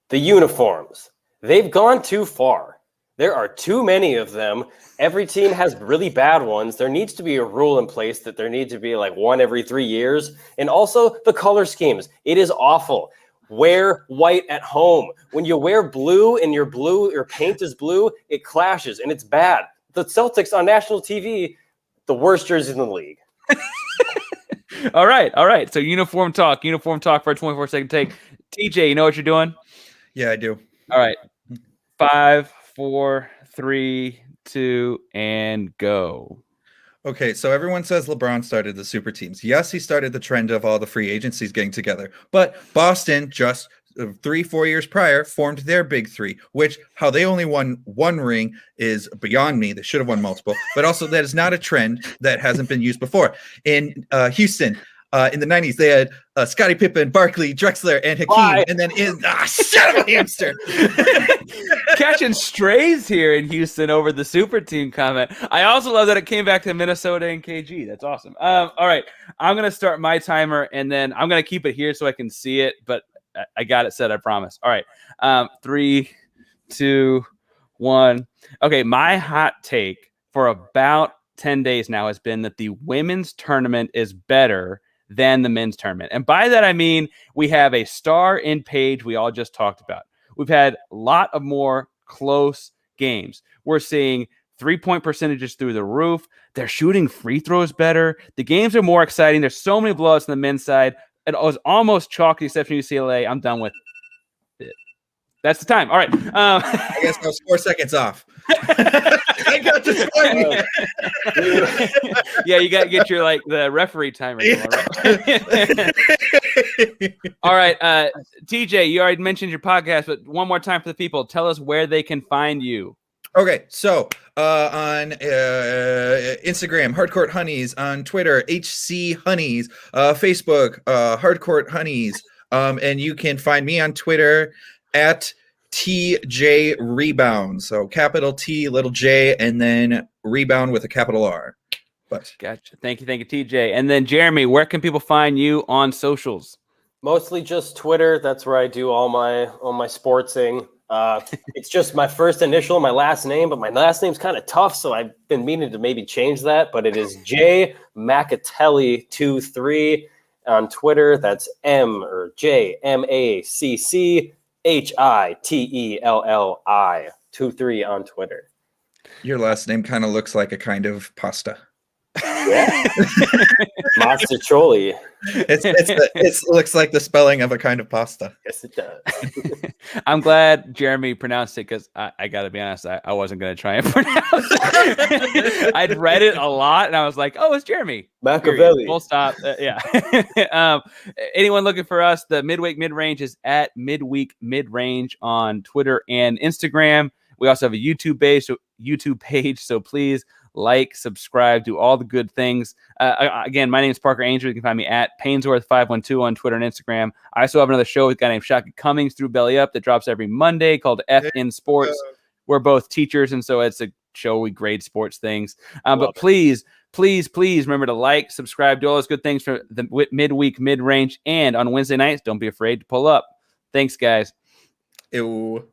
The uniforms. They've gone too far. There are too many of them. Every team has really bad ones. There needs to be a rule in place that there needs to be like one every 3 years. And also the color schemes. It is awful. Wear white at home. When you wear blue and your paint is blue, it clashes and it's bad. The Celtics on national TV, the worst jersey in the league.
All right. So uniform talk for a 24-second take. TJ, you know what you're doing?
Yeah, I do.
All right. 5, 4, 3, 2, and go.
Okay, so everyone says LeBron started the super teams. Yes, he started the trend of all the free agencies getting together, but Boston just 3-4 years prior formed their big three, which how they only won one ring is beyond me. They should have won multiple, but also that is not a trend that hasn't been used before. In Houston, in the 90s, they had Scottie Pippen, Barkley, Drexler, and Hakeem, and then shut up, hamster.
Catching strays here in Houston over the super team comment. I also love that it came back to Minnesota and KG. That's awesome. All right, I'm gonna start my timer, and then I'm gonna keep it here so I can see it, but I got it set, I promise. All right. 3, 2, 1. Okay, my hot take for about 10 days now has been that the women's tournament is better than the men's tournament. And by that, I mean we have a star in Paige we all just talked about. We've had a lot of more close games. We're seeing 3-point percentages through the roof. They're shooting free throws better. The games are more exciting. There's so many blowouts on the men's side. It was almost chalky, except for UCLA. I'm done with it. That's the time. All right.
I guess I was 4 seconds off. I got this one.
Yeah, you got to get your the referee timer. All right. TJ, you already mentioned your podcast, but one more time for the people. Tell us where they can find you.
Okay, so on Instagram, Hardcourt Honeys, on Twitter, HC Honeys, Facebook, Hardcourt Honeys, and you can find me on Twitter at TJ Rebound. So capital T, little J, and then rebound with a capital R. But
gotcha. Thank you, TJ. And then Jeremy, where can people find you on socials?
Mostly just Twitter. That's where I do all my sportsing. It's just my first initial, my last name, but my last name's kind of tough, so I've been meaning to maybe change that. But it is J Macatelli23 on Twitter. That's JMACCHITELLI 23 on Twitter.
Your last name kind of looks like a kind of pasta.
Yeah. Masticholi.
It looks like the spelling of a kind of pasta.
Yes, it does.
I'm glad Jeremy pronounced it because I got to be honest, I wasn't going to try and pronounce it. I'd read it a lot and I was like, oh, it's Jeremy.
Machiavelli.
Full stop. Yeah. Anyone looking for us, the Midweek Midrange is at Midweek Midrange on Twitter and Instagram. We also have a YouTube page, so please like, subscribe, do all the good things. Again, my name is Parker Ainsworth. You can find me at Ainsworth512 on Twitter and Instagram. I also have another show with a guy named Shaka Cummings through Belly Up that drops every Monday called F in Sports. We're both teachers, and so it's a show we grade sports things. But please remember to like, subscribe, do all those good things for the Midweek Midrange. And on Wednesday nights, don't be afraid to pull up. Thanks, guys.
Ew.